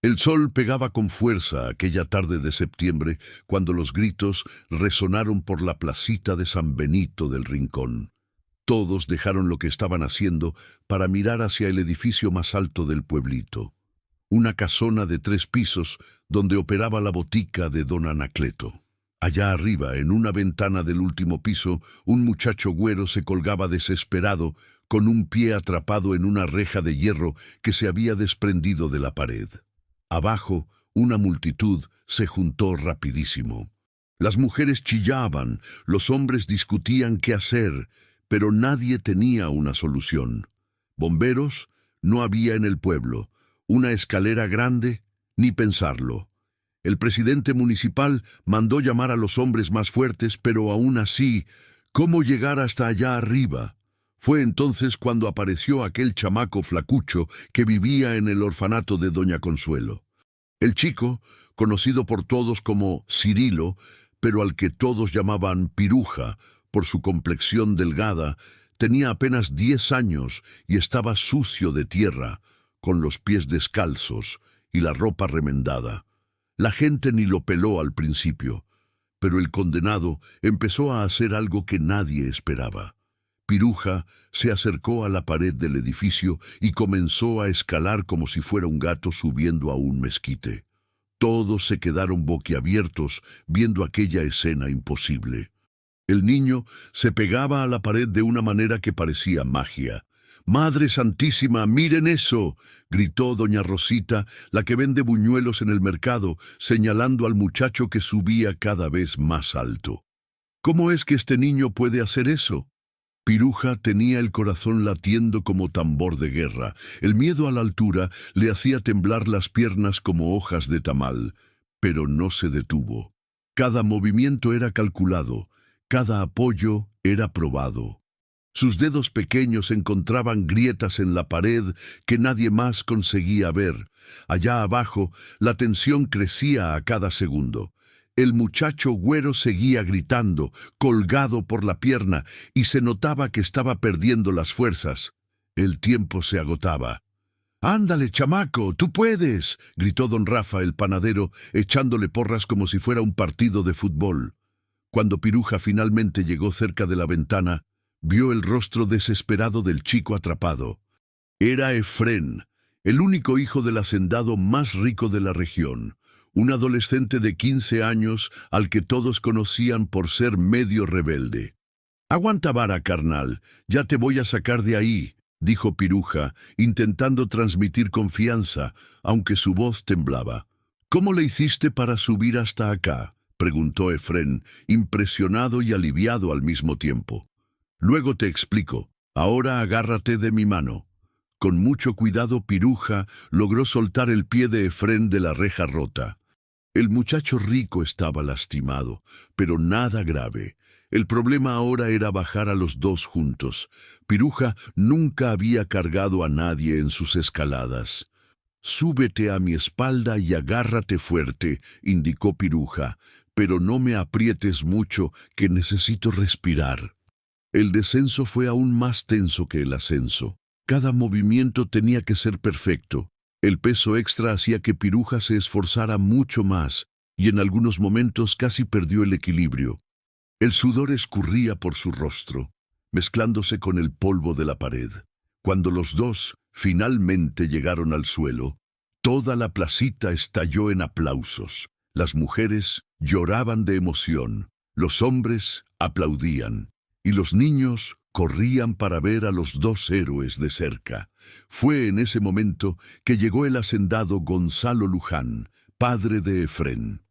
El sol pegaba con fuerza aquella tarde de septiembre cuando los gritos resonaron por la placita de San Benito del Rincón. Todos dejaron lo que estaban haciendo para mirar hacia el edificio más alto del pueblito, una casona de 3 pisos donde operaba la botica de don Anacleto. Allá arriba, en una ventana del último piso, un muchacho güero se colgaba desesperado, con un pie atrapado en una reja de hierro que se había desprendido de la pared. Abajo, una multitud se juntó rapidísimo. Las mujeres chillaban, los hombres discutían qué hacer, pero nadie tenía una solución. Bomberos no había en el pueblo, una escalera grande, ni pensarlo. El presidente municipal mandó llamar a los hombres más fuertes, pero aún así, ¿cómo llegar hasta allá arriba? Fue entonces cuando apareció aquel chamaco flacucho que vivía en el orfanato de doña Consuelo. El chico, conocido por todos como Cirilo, pero al que todos llamaban Piruja, por su complexión delgada, tenía apenas 10 años y estaba sucio de tierra, con los pies descalzos y la ropa remendada. La gente ni lo peló al principio, pero el condenado empezó a hacer algo que nadie esperaba. Piruja se acercó a la pared del edificio y comenzó a escalar como si fuera un gato subiendo a un mezquite. Todos se quedaron boquiabiertos viendo aquella escena imposible. El niño se pegaba a la pared de una manera que parecía magia. «¡Madre Santísima, miren eso!», gritó doña Rosita, la que vende buñuelos en el mercado, señalando al muchacho que subía cada vez más alto. «¿Cómo es que este niño puede hacer eso?». Piruja tenía el corazón latiendo como tambor de guerra. El miedo a la altura le hacía temblar las piernas como hojas de tamal, pero no se detuvo. Cada movimiento era calculado, cada apoyo era probado. Sus dedos pequeños encontraban grietas en la pared que nadie más conseguía ver. Allá abajo, la tensión crecía a cada segundo. El muchacho güero seguía gritando, colgado por la pierna, y se notaba que estaba perdiendo las fuerzas. El tiempo se agotaba. «¡Ándale, chamaco, tú puedes!», gritó don Rafa, el panadero, echándole porras como si fuera un partido de fútbol. Cuando Piruja finalmente llegó cerca de la ventana, vio el rostro desesperado del chico atrapado. Era Efrén, el único hijo del hacendado más rico de la región, un adolescente de 15 años al que todos conocían por ser medio rebelde. «Aguanta vara, carnal, ya te voy a sacar de ahí», dijo Piruja, intentando transmitir confianza, aunque su voz temblaba. «¿Cómo le hiciste para subir hasta acá?», preguntó Efrén, impresionado y aliviado al mismo tiempo. «Luego te explico. Ahora agárrate de mi mano». Con mucho cuidado, Piruja logró soltar el pie de Efrén de la reja rota. El muchacho rico estaba lastimado, pero nada grave. El problema ahora era bajar a los dos juntos. Piruja nunca había cargado a nadie en sus escaladas. «Súbete a mi espalda y agárrate fuerte», indicó Piruja, «pero no me aprietes mucho, que necesito respirar». El descenso fue aún más tenso que el ascenso. Cada movimiento tenía que ser perfecto. El peso extra hacía que Piruja se esforzara mucho más, y en algunos momentos casi perdió el equilibrio. El sudor escurría por su rostro, mezclándose con el polvo de la pared. Cuando los dos finalmente llegaron al suelo, toda la placita estalló en aplausos. Las mujeres lloraban de emoción, los hombres aplaudían, y los niños corrían para ver a los dos héroes de cerca. Fue en ese momento que llegó el hacendado Gonzalo Luján, padre de Efrén.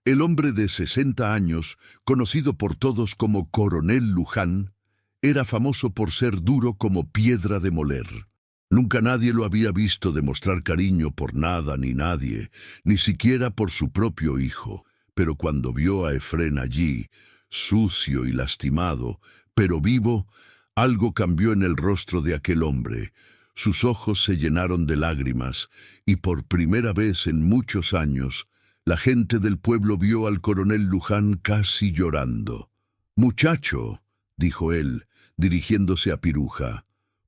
El hombre de 60 años, conocido por todos como Coronel Luján, era famoso por ser duro como piedra de moler. Nunca nadie lo había visto demostrar cariño por nada ni nadie, ni siquiera por su propio hijo. Pero cuando vio a Efrén allí, sucio y lastimado, pero vivo, algo cambió en el rostro de aquel hombre. Sus ojos se llenaron de lágrimas, y por primera vez en muchos años, la gente del pueblo vio al coronel Luján casi llorando. «Muchacho», dijo él, dirigiéndose a Piruja,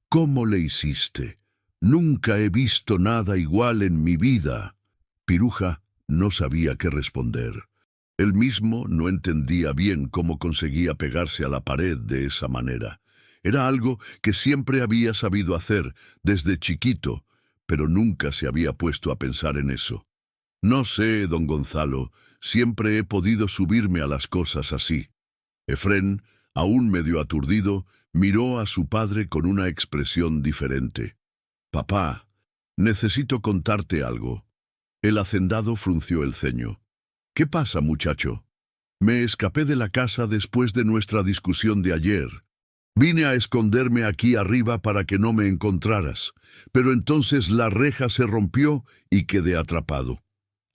«¿cómo le hiciste? Nunca he visto nada igual en mi vida». Piruja no sabía qué responder. Él mismo no entendía bien cómo conseguía pegarse a la pared de esa manera. Era algo que siempre había sabido hacer desde chiquito, pero nunca se había puesto a pensar en eso. No sé, don Gonzalo, siempre he podido subirme a las cosas así. Efrén, aún medio aturdido, miró a su padre con una expresión diferente. Papá, necesito contarte algo. El hacendado frunció el ceño. ¿Qué pasa, muchacho? Me escapé de la casa después de nuestra discusión de ayer. Vine a esconderme aquí arriba para que no me encontraras, pero entonces la reja se rompió y quedé atrapado.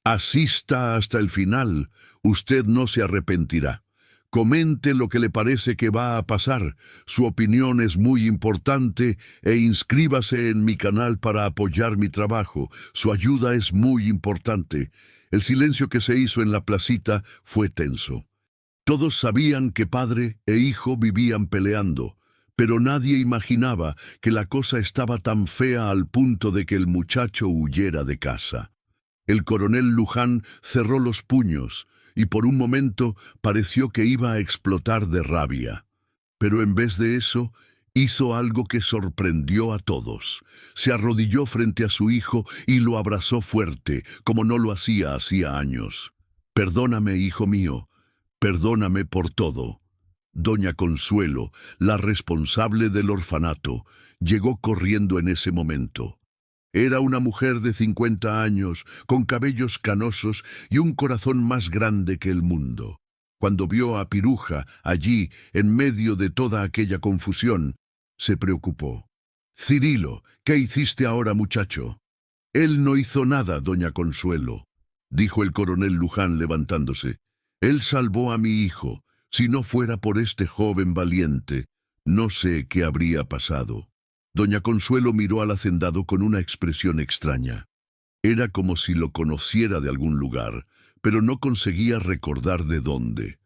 Asista hasta el final, usted no se arrepentirá. Comente lo que le parece que va a pasar, su opinión es muy importante e inscríbase en mi canal para apoyar mi trabajo, su ayuda es muy importante. El silencio que se hizo en la placita fue tenso. Todos sabían que padre e hijo vivían peleando, pero nadie imaginaba que la cosa estaba tan fea al punto de que el muchacho huyera de casa. El coronel Luján cerró los puños y por un momento pareció que iba a explotar de rabia. Pero en vez de eso, hizo algo que sorprendió a todos. Se arrodilló frente a su hijo y lo abrazó fuerte, como no lo hacía años. Perdóname, hijo mío, perdóname por todo. Doña Consuelo, la responsable del orfanato, llegó corriendo en ese momento. Era una mujer de 50 años, con cabellos canosos y un corazón más grande que el mundo. Cuando vio a Piruja allí, en medio de toda aquella confusión, se preocupó. «Cirilo, ¿qué hiciste ahora, muchacho?» «Él no hizo nada, doña Consuelo», dijo el coronel Luján levantándose. «Él salvó a mi hijo. Si no fuera por este joven valiente, no sé qué habría pasado». Doña Consuelo miró al hacendado con una expresión extraña. Era como si lo conociera de algún lugar, pero no conseguía recordar de dónde.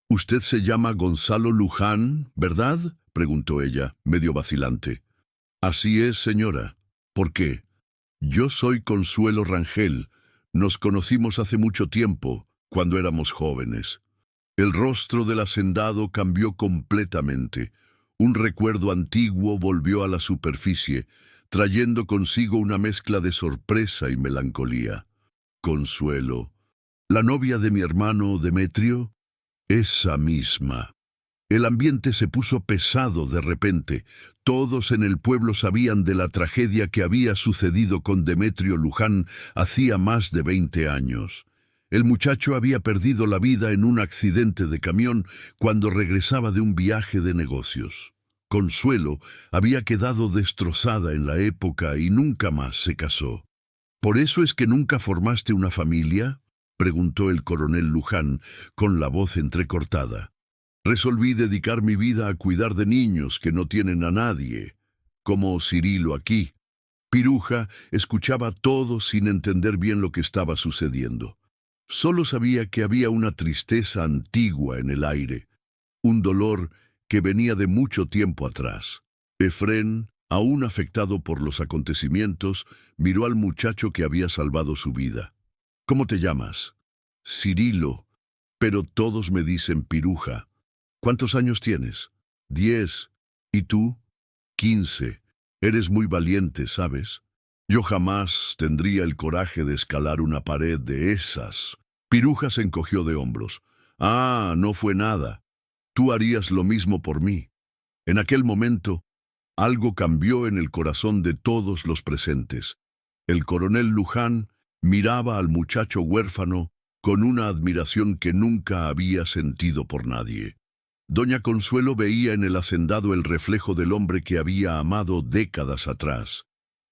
«Usted se llama Gonzalo Luján, ¿verdad?», preguntó ella, medio vacilante. «Así es, señora. ¿Por qué?» «Yo soy Consuelo Rangel. Nos conocimos hace mucho tiempo, cuando éramos jóvenes». El rostro del hacendado cambió completamente. Un recuerdo antiguo volvió a la superficie, trayendo consigo una mezcla de sorpresa y melancolía. «Consuelo, ¿la novia de mi hermano Demetrio?» «Esa misma». El ambiente se puso pesado de repente. Todos en el pueblo sabían de la tragedia que había sucedido con Demetrio Luján hacía más de 20 años. El muchacho había perdido la vida en un accidente de camión cuando regresaba de un viaje de negocios. Consuelo había quedado destrozada en la época y nunca más se casó. «¿Por eso es que nunca formaste una familia?», preguntó el coronel Luján con la voz entrecortada. «Resolví dedicar mi vida a cuidar de niños que no tienen a nadie, como Cirilo aquí». Piruja escuchaba todo sin entender bien lo que estaba sucediendo. Solo sabía que había una tristeza antigua en el aire, un dolor que venía de mucho tiempo atrás. Efrén, aún afectado por los acontecimientos, miró al muchacho que había salvado su vida. «¿Cómo te llamas?» «Cirilo, pero todos me dicen Piruja». «¿Cuántos años tienes?» 10. «¿Y tú?» 15. «Eres muy valiente, ¿sabes? Yo jamás tendría el coraje de escalar una pared de esas». Piruja se encogió de hombros. «Ah, no fue nada. Tú harías lo mismo por mí». En aquel momento, algo cambió en el corazón de todos los presentes. El coronel Luján miraba al muchacho huérfano con una admiración que nunca había sentido por nadie. Doña Consuelo veía en el hacendado el reflejo del hombre que había amado décadas atrás.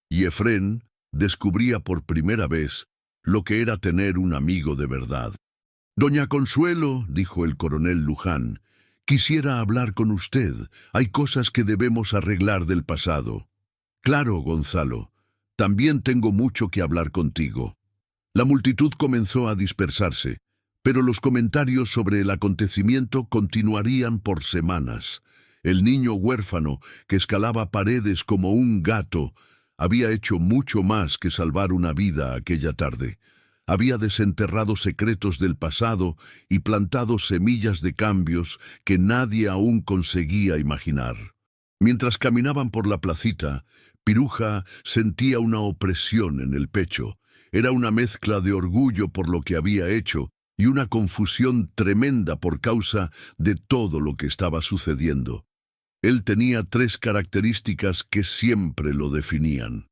Y Efrén descubría por primera vez lo que era tener un amigo de verdad. «Doña Consuelo», dijo el coronel Luján, «quisiera hablar con usted. Hay cosas que debemos arreglar del pasado». «Claro, Gonzalo. También tengo mucho que hablar contigo». La multitud comenzó a dispersarse, pero los comentarios sobre el acontecimiento continuarían por semanas. El niño huérfano, que escalaba paredes como un gato, había hecho mucho más que salvar una vida aquella tarde. Había desenterrado secretos del pasado y plantado semillas de cambios que nadie aún conseguía imaginar. Mientras caminaban por la placita, Piruja sentía una opresión en el pecho. Era una mezcla de orgullo por lo que había hecho y una confusión tremenda por causa de todo lo que estaba sucediendo. Él tenía tres características que siempre lo definían.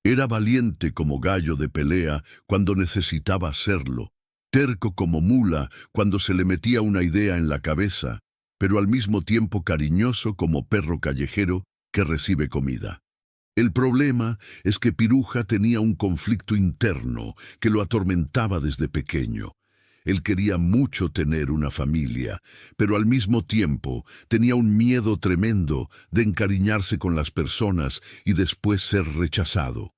Era valiente como gallo de pelea cuando necesitaba serlo, terco como mula cuando se le metía una idea en la cabeza, pero al mismo tiempo cariñoso como perro callejero que recibe comida. El problema es que Piruja tenía un conflicto interno que lo atormentaba desde pequeño. Él quería mucho tener una familia, pero al mismo tiempo tenía un miedo tremendo de encariñarse con las personas y después ser rechazado.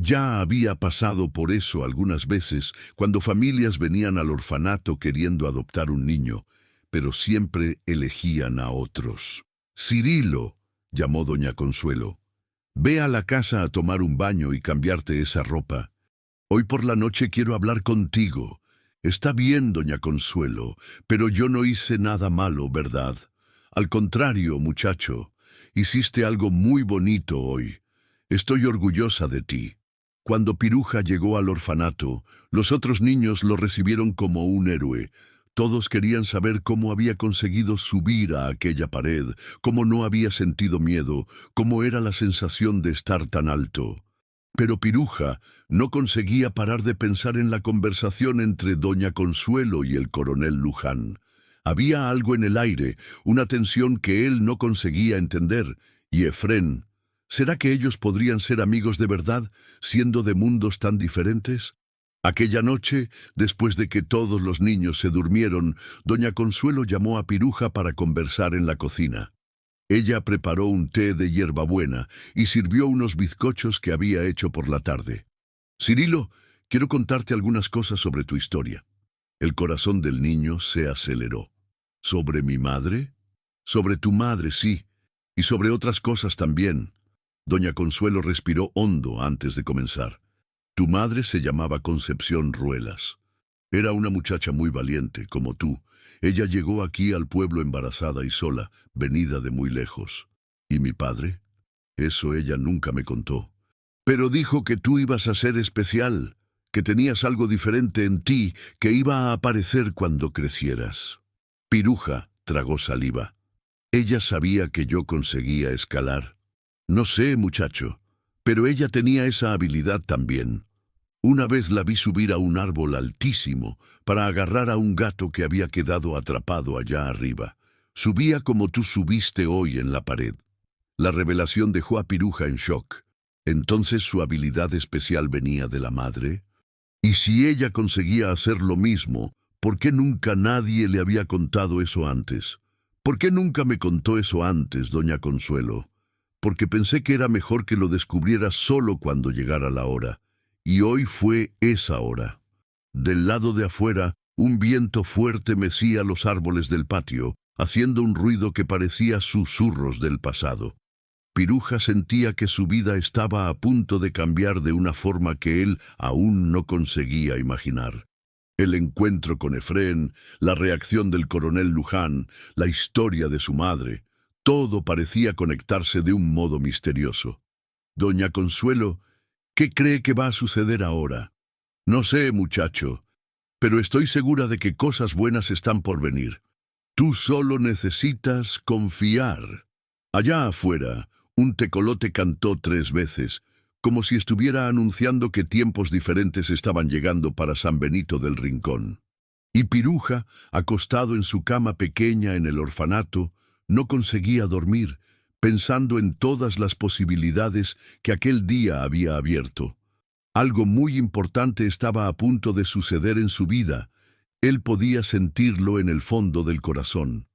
Ya había pasado por eso algunas veces cuando familias venían al orfanato queriendo adoptar un niño, pero siempre elegían a otros. «Cirilo», llamó doña Consuelo, «ve a la casa a tomar un baño y cambiarte esa ropa. Hoy por la noche quiero hablar contigo». «Está bien, doña Consuelo, pero yo no hice nada malo, ¿verdad? Al contrario, muchacho, hiciste algo muy bonito hoy. Estoy orgullosa de ti». Cuando Piruja llegó al orfanato, los otros niños lo recibieron como un héroe. Todos querían saber cómo había conseguido subir a aquella pared, cómo no había sentido miedo, cómo era la sensación de estar tan alto. Pero Piruja no conseguía parar de pensar en la conversación entre doña Consuelo y el coronel Luján. Había algo en el aire, una tensión que él no conseguía entender, y Efrén, ¿será que ellos podrían ser amigos de verdad, siendo de mundos tan diferentes? Aquella noche, después de que todos los niños se durmieron, doña Consuelo llamó a Piruja para conversar en la cocina. Ella preparó un té de hierbabuena y sirvió unos bizcochos que había hecho por la tarde. «Cirilo, quiero contarte algunas cosas sobre tu historia». El corazón del niño se aceleró. «¿Sobre mi madre?» «Sobre tu madre, sí, y sobre otras cosas también». Doña Consuelo respiró hondo antes de comenzar. «Tu madre se llamaba Concepción Ruelas. Era una muchacha muy valiente, como tú. Ella llegó aquí al pueblo embarazada y sola, venida de muy lejos. ¿Y mi padre? Eso ella nunca me contó. Pero dijo que tú ibas a ser especial, que tenías algo diferente en ti que iba a aparecer cuando crecieras». Piruja tragó saliva. Ella sabía que yo conseguía escalar. «No sé, muchacho, pero ella tenía esa habilidad también. Una vez la vi subir a un árbol altísimo para agarrar a un gato que había quedado atrapado allá arriba. Subía como tú subiste hoy en la pared». La revelación dejó a Piruja en shock. ¿Entonces su habilidad especial venía de la madre? Y si ella conseguía hacer lo mismo, ¿por qué nunca nadie le había contado eso antes? ¿Por qué nunca me contó eso antes, doña Consuelo? Porque pensé que era mejor que lo descubriera solo cuando llegara la hora. Y hoy fue esa hora. Del lado de afuera, un viento fuerte mecía los árboles del patio, haciendo un ruido que parecía susurros del pasado. Piruja sentía que su vida estaba a punto de cambiar de una forma que él aún no conseguía imaginar. El encuentro con Efrén, la reacción del coronel Luján, la historia de su madre, todo parecía conectarse de un modo misterioso. «Doña Consuelo, ¿qué cree que va a suceder ahora?» «No sé, muchacho, pero estoy segura de que cosas buenas están por venir. Tú solo necesitas confiar». Allá afuera, un tecolote cantó 3 veces, como si estuviera anunciando que tiempos diferentes estaban llegando para San Benito del Rincón. Y Piruja, acostado en su cama pequeña en el orfanato, no conseguía dormir, pensando en todas las posibilidades que aquel día había abierto. Algo muy importante estaba a punto de suceder en su vida. Él podía sentirlo en el fondo del corazón.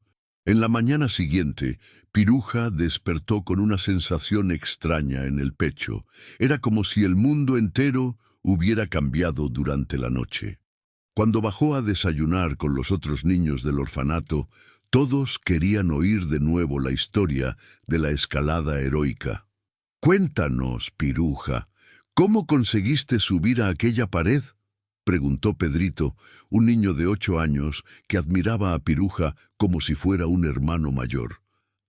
En la mañana siguiente, Piruja despertó con una sensación extraña en el pecho. Era como si el mundo entero hubiera cambiado durante la noche. Cuando bajó a desayunar con los otros niños del orfanato, todos querían oír de nuevo la historia de la escalada heroica. «Cuéntanos, Piruja, ¿cómo conseguiste subir a aquella pared?» preguntó Pedrito, un niño de 8 años que admiraba a Piruja como si fuera un hermano mayor.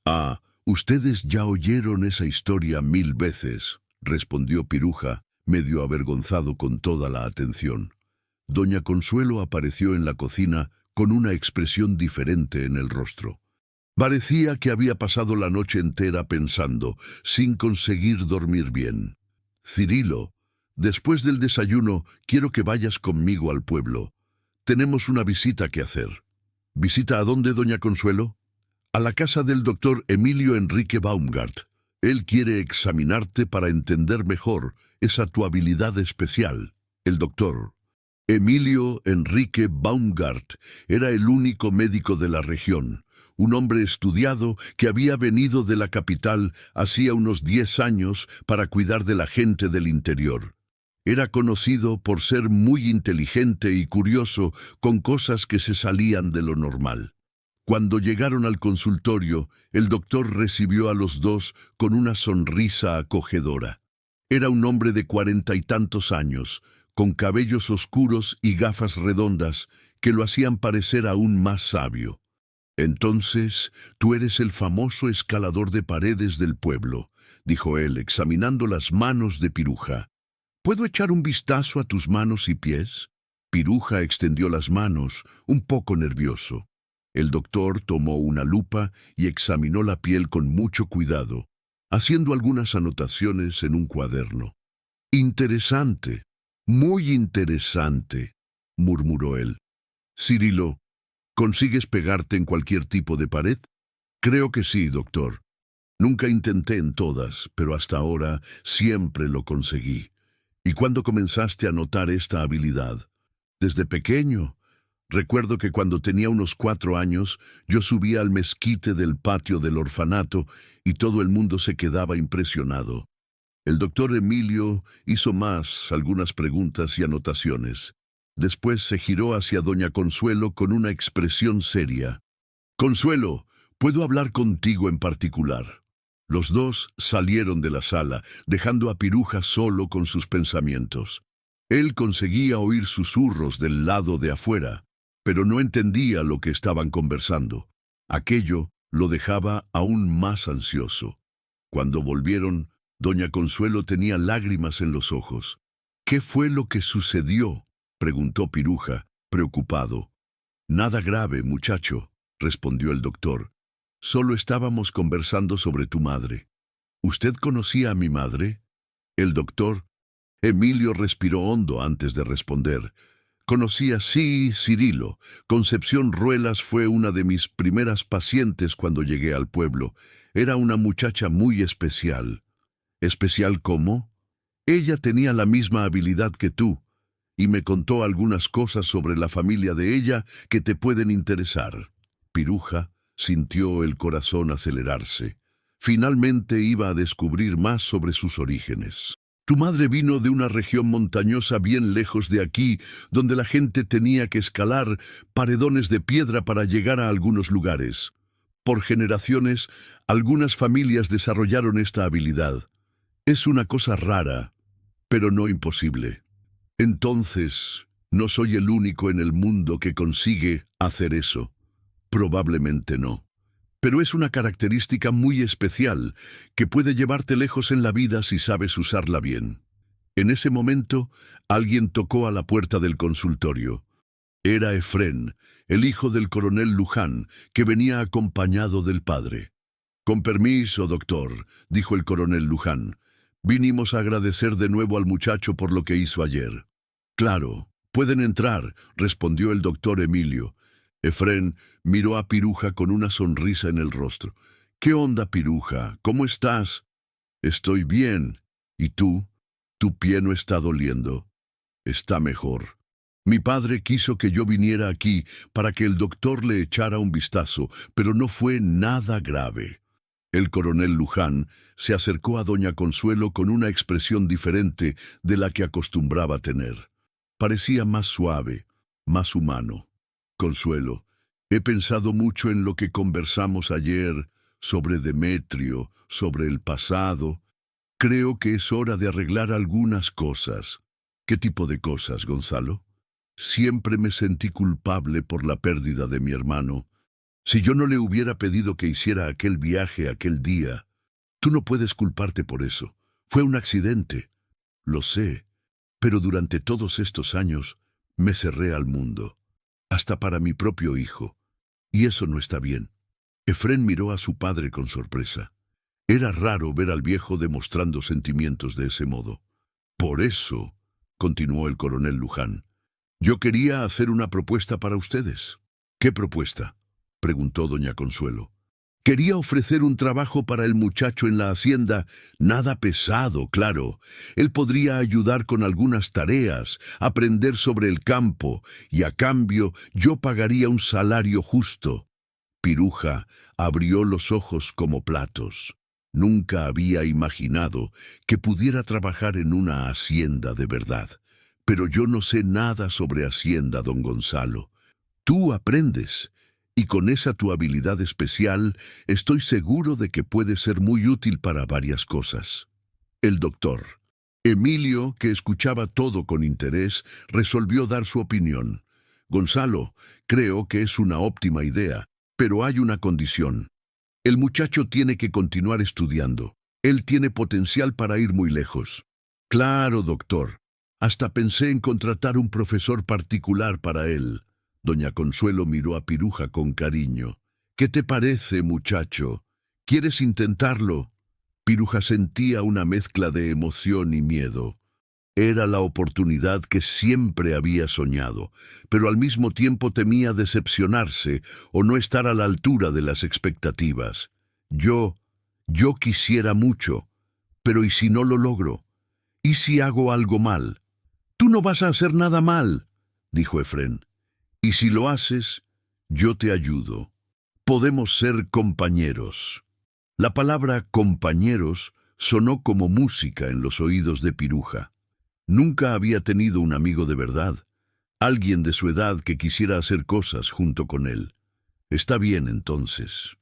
«Ah, ustedes ya oyeron esa historia 1000 veces», respondió Piruja, medio avergonzado con toda la atención. Doña Consuelo apareció en la cocina con una expresión diferente en el rostro. Parecía que había pasado la noche entera pensando, sin conseguir dormir bien. «Cirilo, después del desayuno quiero que vayas conmigo al pueblo. Tenemos una visita que hacer». «¿Visita a dónde, doña Consuelo?» «A la casa del doctor Emilio Enrique Baumgart. Él quiere examinarte para entender mejor esa tu habilidad especial». El doctor Emilio Enrique Baumgart era el único médico de la región, un hombre estudiado que había venido de la capital hacía unos 10 años para cuidar de la gente del interior. Era conocido por ser muy inteligente y curioso con cosas que se salían de lo normal. Cuando llegaron al consultorio, el doctor recibió a los dos con una sonrisa acogedora. Era un hombre de 40 y tantos años, con cabellos oscuros y gafas redondas que lo hacían parecer aún más sabio. «Entonces, tú eres el famoso escalador de paredes del pueblo», dijo él, examinando las manos de Piruja. «¿Puedo echar un vistazo a tus manos y pies?» Piruja extendió las manos, un poco nervioso. El doctor tomó una lupa y examinó la piel con mucho cuidado, haciendo algunas anotaciones en un cuaderno. «Interesante, muy interesante», murmuró él. «Cirilo, ¿consigues pegarte en cualquier tipo de pared?» «Creo que sí, doctor. Nunca intenté en todas, pero hasta ahora siempre lo conseguí». «¿Y cuándo comenzaste a notar esta habilidad?» «Desde pequeño. Recuerdo que cuando tenía unos 4 años, yo subía al mezquite del patio del orfanato y todo el mundo se quedaba impresionado». El doctor Emilio hizo algunas preguntas y anotaciones. Después se giró hacia doña Consuelo con una expresión seria. «Consuelo, ¿puedo hablar contigo en particular?» Los dos salieron de la sala, dejando a Piruja solo con sus pensamientos. Él conseguía oír susurros del lado de afuera, pero no entendía lo que estaban conversando. Aquello lo dejaba aún más ansioso. Cuando volvieron, doña Consuelo tenía lágrimas en los ojos. «¿Qué fue lo que sucedió?», preguntó Piruja, preocupado. «Nada grave, muchacho», respondió el doctor. «Solo estábamos conversando sobre tu madre». «¿Usted conocía a mi madre?» El doctor Emilio respiró hondo antes de responder. «Conocía, sí, Cirilo. Concepción Ruelas fue una de mis primeras pacientes cuando llegué al pueblo. Era una muchacha muy especial». «¿Especial cómo?» «Ella tenía la misma habilidad que tú, y me contó algunas cosas sobre la familia de ella que te pueden interesar». Piruja sintió el corazón acelerarse. Finalmente iba a descubrir más sobre sus orígenes. «Tu madre vino de una región montañosa bien lejos de aquí, donde la gente tenía que escalar paredones de piedra para llegar a algunos lugares. Por generaciones, algunas familias desarrollaron esta habilidad. Es una cosa rara, pero no imposible. Entonces, no soy el único en el mundo que consigue hacer eso. Probablemente no. Pero es una característica muy especial que puede llevarte lejos en la vida si sabes usarla bien». En ese momento, alguien tocó a la puerta del consultorio. Era Efrén, el hijo del coronel Luján, que venía acompañado del padre. «Con permiso, doctor», dijo el coronel Luján. «Vinimos a agradecer de nuevo al muchacho por lo que hizo ayer». «Claro, pueden entrar», respondió el doctor Emilio. Efrén miró a Piruja con una sonrisa en el rostro. «¿Qué onda, Piruja? ¿Cómo estás?» «Estoy bien. ¿Y tú? ¿Tu pie no está doliendo?» «Está mejor. Mi padre quiso que yo viniera aquí para que el doctor le echara un vistazo, pero no fue nada grave». El coronel Luján se acercó a doña Consuelo con una expresión diferente de la que acostumbraba tener. Parecía más suave, más humano. «Consuelo, he pensado mucho en lo que conversamos ayer sobre Demetrio, sobre el pasado. Creo que es hora de arreglar algunas cosas». «¿Qué tipo de cosas, Gonzalo?» Siempre me sentí culpable por la pérdida de mi hermano. Si yo no le hubiera pedido que hiciera aquel viaje aquel día, tú no puedes culparte por eso. Fue un accidente. Lo sé, pero durante todos estos años me cerré al mundo, hasta para mi propio hijo, y eso no está bien. Efrén miró a su padre con sorpresa. Era raro ver al viejo demostrando sentimientos de ese modo. Por eso, continuó el coronel Luján, yo quería hacer una propuesta para ustedes. ¿Qué propuesta?, preguntó doña Consuelo. Quería ofrecer un trabajo para el muchacho en la hacienda, nada pesado, claro. Él podría ayudar con algunas tareas, aprender sobre el campo, y a cambio yo pagaría un salario justo. Piruja abrió los ojos como platos. Nunca había imaginado que pudiera trabajar en una hacienda de verdad. Pero yo no sé nada sobre hacienda, don Gonzalo. Tú aprendes, y con esa tu habilidad especial estoy seguro de que puede ser muy útil para varias cosas. El doctor Emilio, que escuchaba todo con interés, resolvió dar su opinión. Gonzalo, creo que es una óptima idea, pero hay una condición. El muchacho tiene que continuar estudiando. Él tiene potencial para ir muy lejos. Claro, doctor. Hasta pensé en contratar un profesor particular para él. Doña Consuelo miró a Piruja con cariño. ¿Qué te parece, muchacho? ¿Quieres intentarlo? Piruja sentía una mezcla de emoción y miedo. Era la oportunidad que siempre había soñado, pero al mismo tiempo temía decepcionarse o no estar a la altura de las expectativas. Yo quisiera mucho, pero ¿y si no lo logro? ¿Y si hago algo mal? Tú no vas a hacer nada mal, dijo Efrén. Y si lo haces, yo te ayudo. Podemos ser compañeros. La palabra compañeros sonó como música en los oídos de Piruja. Nunca había tenido un amigo de verdad, alguien de su edad que quisiera hacer cosas junto con él. Está bien, entonces.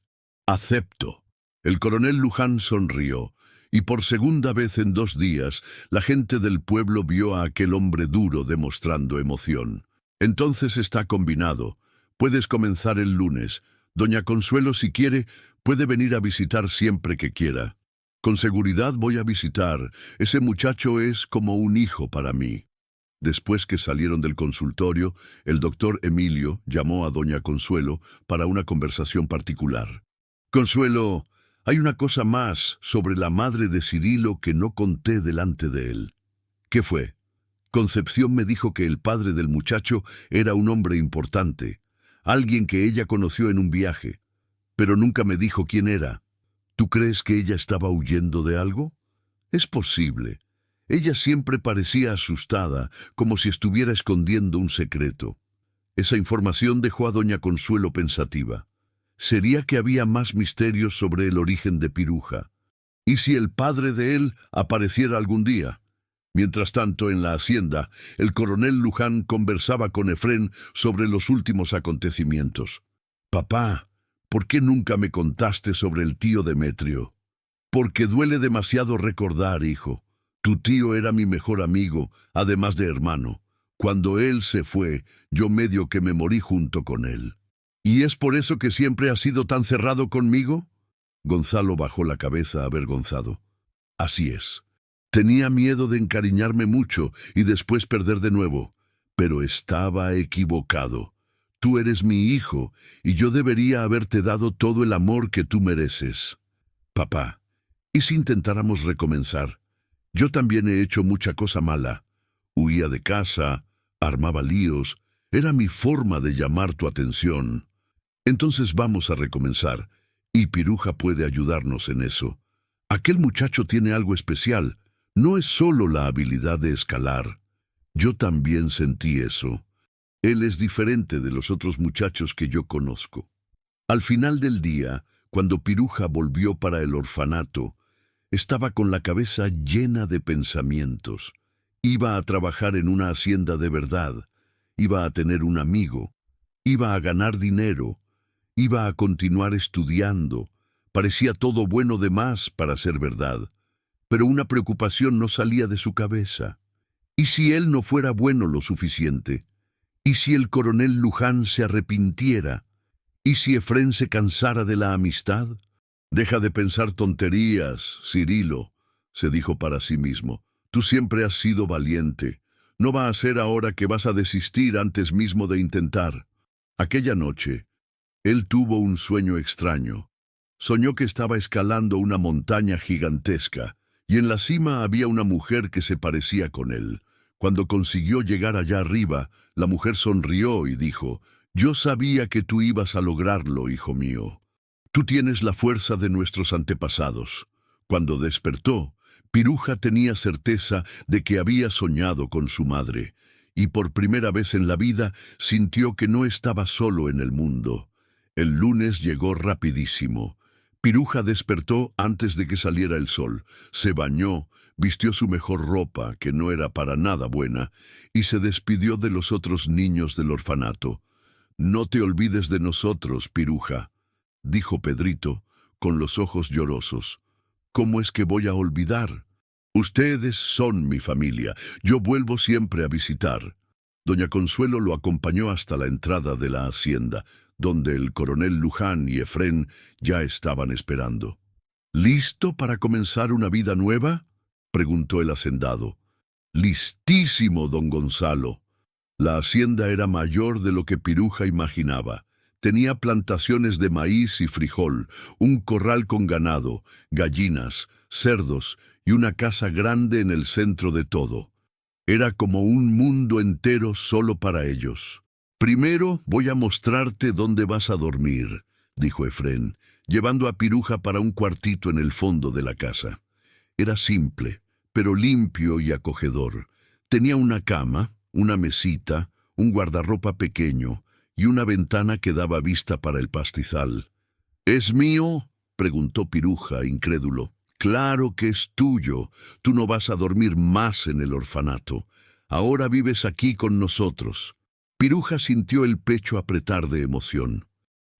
Acepto. El coronel Luján sonrió, y por segunda vez en 2 días, la gente del pueblo vio a aquel hombre duro demostrando emoción. Entonces está combinado. Puedes comenzar el lunes. Doña Consuelo, si quiere, puede venir a visitar siempre que quiera. Con seguridad voy a visitar. Ese muchacho es como un hijo para mí. Después que salieron del consultorio, el doctor Emilio llamó a doña Consuelo para una conversación particular. Consuelo, hay una cosa más sobre la madre de Cirilo que no conté delante de él. ¿Qué fue? Concepción me dijo que el padre del muchacho era un hombre importante, alguien que ella conoció en un viaje, pero nunca me dijo quién era. ¿Tú crees que ella estaba huyendo de algo? Es posible. Ella siempre parecía asustada, como si estuviera escondiendo un secreto. Esa información dejó a doña Consuelo pensativa. ¿Sería que había más misterios sobre el origen de Piruja? ¿Y si el padre de él apareciera algún día? Mientras tanto, en la hacienda, el coronel Luján conversaba con Efrén sobre los últimos acontecimientos. «Papá, ¿por qué nunca me contaste sobre el tío Demetrio?» «Porque duele demasiado recordar, hijo. Tu tío era mi mejor amigo, además de hermano. Cuando él se fue, yo medio que me morí junto con él». «¿Y es por eso que siempre has sido tan cerrado conmigo?» Gonzalo bajó la cabeza avergonzado. «Así es. Tenía miedo de encariñarme mucho y después perder de nuevo, pero estaba equivocado. Tú eres mi hijo y yo debería haberte dado todo el amor que tú mereces. Papá, ¿y si intentáramos recomenzar? Yo también he hecho mucha cosa mala. Huía de casa, armaba líos, era mi forma de llamar tu atención. Entonces vamos a recomenzar, y Piruja puede ayudarnos en eso. Aquel muchacho tiene algo especial. No es solo la habilidad de escalar. Yo también sentí eso. Él es diferente de los otros muchachos que yo conozco. Al final del día, cuando Piruja volvió para el orfanato, estaba con la cabeza llena de pensamientos. Iba a trabajar en una hacienda de verdad. Iba a tener un amigo. Iba a ganar dinero. Iba a continuar estudiando. Parecía todo bueno de más para ser verdad. Pero una preocupación no salía de su cabeza. ¿Y si él no fuera bueno lo suficiente? ¿Y si el coronel Luján se arrepintiera? ¿Y si Efrén se cansara de la amistad? Deja de pensar tonterías, Cirilo, se dijo para sí mismo. Tú siempre has sido valiente. No va a ser ahora que vas a desistir antes mismo de intentar. Aquella noche, él tuvo un sueño extraño. Soñó que estaba escalando una montaña gigantesca, y en la cima había una mujer que se parecía con él. Cuando consiguió llegar allá arriba, la mujer sonrió y dijo: «Yo sabía que tú ibas a lograrlo, hijo mío. Tú tienes la fuerza de nuestros antepasados». Cuando despertó, Piruja tenía certeza de que había soñado con su madre, y por primera vez en la vida sintió que no estaba solo en el mundo. El lunes llegó rapidísimo. Piruja despertó antes de que saliera el sol, se bañó, vistió su mejor ropa, que no era para nada buena, y se despidió de los otros niños del orfanato. «No te olvides de nosotros, Piruja», dijo Pedrito, con los ojos llorosos. «¿Cómo es que voy a olvidar? Ustedes son mi familia, yo vuelvo siempre a visitar». Doña Consuelo lo acompañó hasta la entrada de la hacienda, donde el coronel Luján y Efrén ya estaban esperando. «¿Listo para comenzar una vida nueva?», preguntó el hacendado. «Listísimo, don Gonzalo». La hacienda era mayor de lo que Piruja imaginaba. Tenía plantaciones de maíz y frijol, un corral con ganado, gallinas, cerdos y una casa grande en el centro de todo. Era como un mundo entero solo para ellos. «Primero voy a mostrarte dónde vas a dormir», dijo Efrén, llevando a Piruja para un cuartito en el fondo de la casa. Era simple, pero limpio y acogedor. Tenía una cama, una mesita, un guardarropa pequeño y una ventana que daba vista para el pastizal. «¿Es mío?», preguntó Piruja, incrédulo. «Claro que es tuyo. Tú no vas a dormir más en el orfanato. Ahora vives aquí con nosotros». Piruja sintió el pecho apretar de emoción.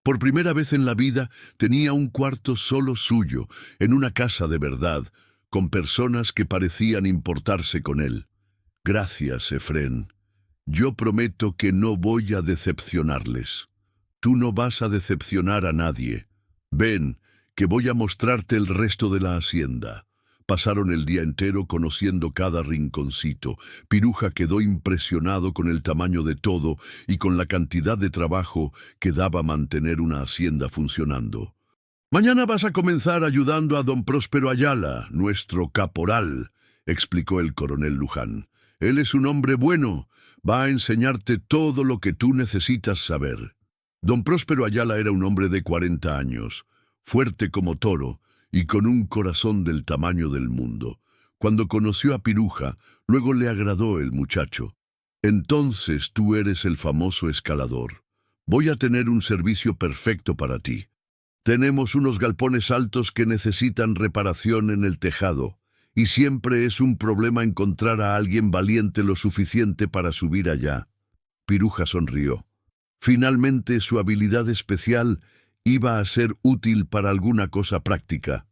Por primera vez en la vida tenía un cuarto solo suyo, en una casa de verdad, con personas que parecían importarse con él. «Gracias, Efrén. Yo prometo que no voy a decepcionarles». «Tú no vas a decepcionar a nadie. Ven, que voy a mostrarte el resto de la hacienda». Pasaron el día entero conociendo cada rinconcito. Piruja quedó impresionado con el tamaño de todo y con la cantidad de trabajo que daba mantener una hacienda funcionando. «Mañana vas a comenzar ayudando a don Próspero Ayala, nuestro caporal», explicó el coronel Luján. «Él es un hombre bueno, va a enseñarte todo lo que tú necesitas saber». Don Próspero Ayala era un hombre de 40 años, fuerte como toro, y con un corazón del tamaño del mundo. Cuando conoció a Piruja, luego le agradó el muchacho. «Entonces tú eres el famoso escalador. Voy a tener un servicio perfecto para ti. Tenemos unos galpones altos que necesitan reparación en el tejado, y siempre es un problema encontrar a alguien valiente lo suficiente para subir allá». Piruja sonrió. Finalmente su habilidad especial iba a ser útil para alguna cosa práctica.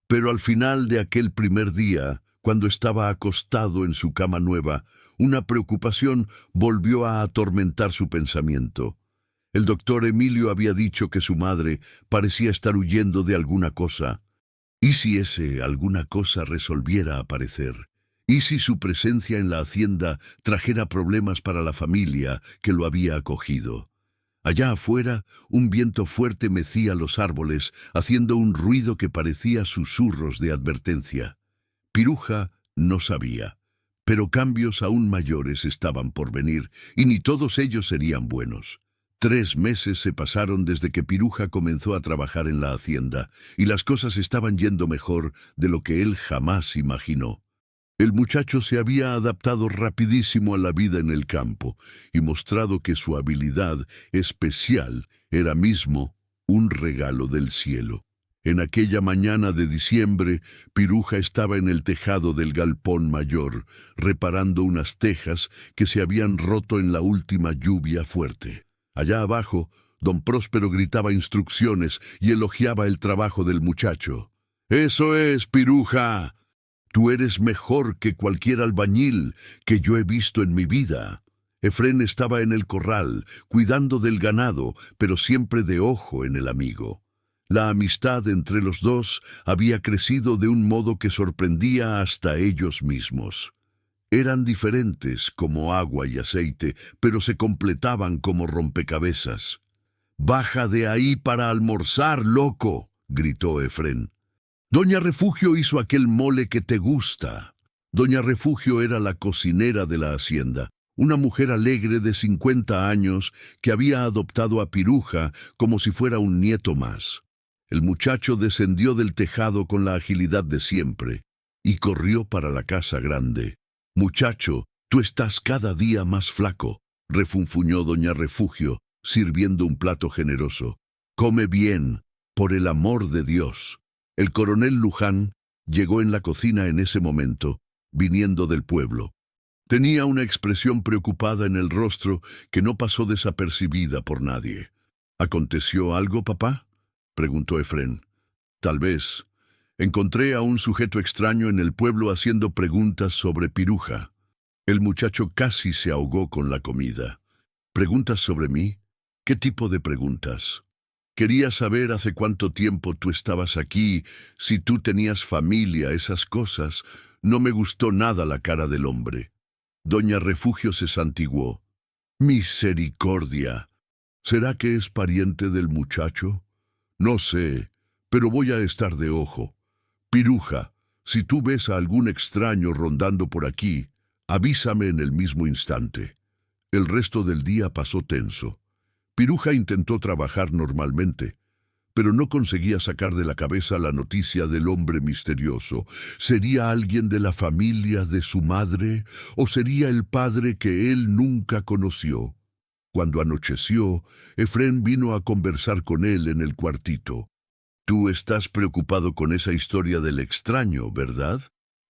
Pero al final de aquel primer día, cuando estaba acostado en su cama nueva, una preocupación volvió a atormentar su pensamiento. El doctor Emilio había dicho que su madre parecía estar huyendo de alguna cosa. ¿Y si ese alguna cosa resolviera aparecer? ¿Y si su presencia en la hacienda trajera problemas para la familia que lo había acogido? Allá afuera, un viento fuerte mecía los árboles, haciendo un ruido que parecía susurros de advertencia. Piruja no sabía, pero cambios aún mayores estaban por venir, y ni todos ellos serían buenos. 3 meses se pasaron desde que Piruja comenzó a trabajar en la hacienda, y las cosas estaban yendo mejor de lo que él jamás imaginó. El muchacho se había adaptado rapidísimo a la vida en el campo y mostrado que su habilidad especial era mismo un regalo del cielo. En aquella mañana de diciembre, Piruja estaba en el tejado del galpón mayor, reparando unas tejas que se habían roto en la última lluvia fuerte. Allá abajo, don Próspero gritaba instrucciones y elogiaba el trabajo del muchacho. «¡Eso es, Piruja! Tú eres mejor que cualquier albañil que yo he visto en mi vida». Efrén estaba en el corral, cuidando del ganado, pero siempre de ojo en el amigo. La amistad entre los dos había crecido de un modo que sorprendía hasta ellos mismos. Eran diferentes como agua y aceite, pero se completaban como rompecabezas. «¡Baja de ahí para almorzar, loco!», gritó Efrén. «Doña Refugio hizo aquel mole que te gusta». Doña Refugio era la cocinera de la hacienda, una mujer alegre de 50 años que había adoptado a Piruja como si fuera un nieto más. El muchacho descendió del tejado con la agilidad de siempre y corrió para la casa grande. «Muchacho, tú estás cada día más flaco», refunfuñó doña Refugio, sirviendo un plato generoso. «Come bien, por el amor de Dios». El coronel Luján llegó en la cocina en ese momento, viniendo del pueblo. Tenía una expresión preocupada en el rostro que no pasó desapercibida por nadie. «¿Aconteció algo, papá?», preguntó Efrén. «Tal vez. Encontré a un sujeto extraño en el pueblo haciendo preguntas sobre Piruja». El muchacho casi se ahogó con la comida. «¿Preguntas sobre mí? ¿Qué tipo de preguntas?» «Quería saber hace cuánto tiempo tú estabas aquí, si tú tenías familia, esas cosas». No me gustó nada la cara del hombre. Doña Refugio se santiguó. «Misericordia. ¿Será que es pariente del muchacho? No sé, pero voy a estar de ojo. Piruja, si tú ves a algún extraño rondando por aquí, avísame en el mismo instante». El resto del día pasó tenso. Piruja intentó trabajar normalmente, pero no conseguía sacar de la cabeza la noticia del hombre misterioso. ¿Sería alguien de la familia de su madre o sería el padre que él nunca conoció? Cuando anocheció, Efrén vino a conversar con él en el cuartito. «Tú estás preocupado con esa historia del extraño, ¿verdad?»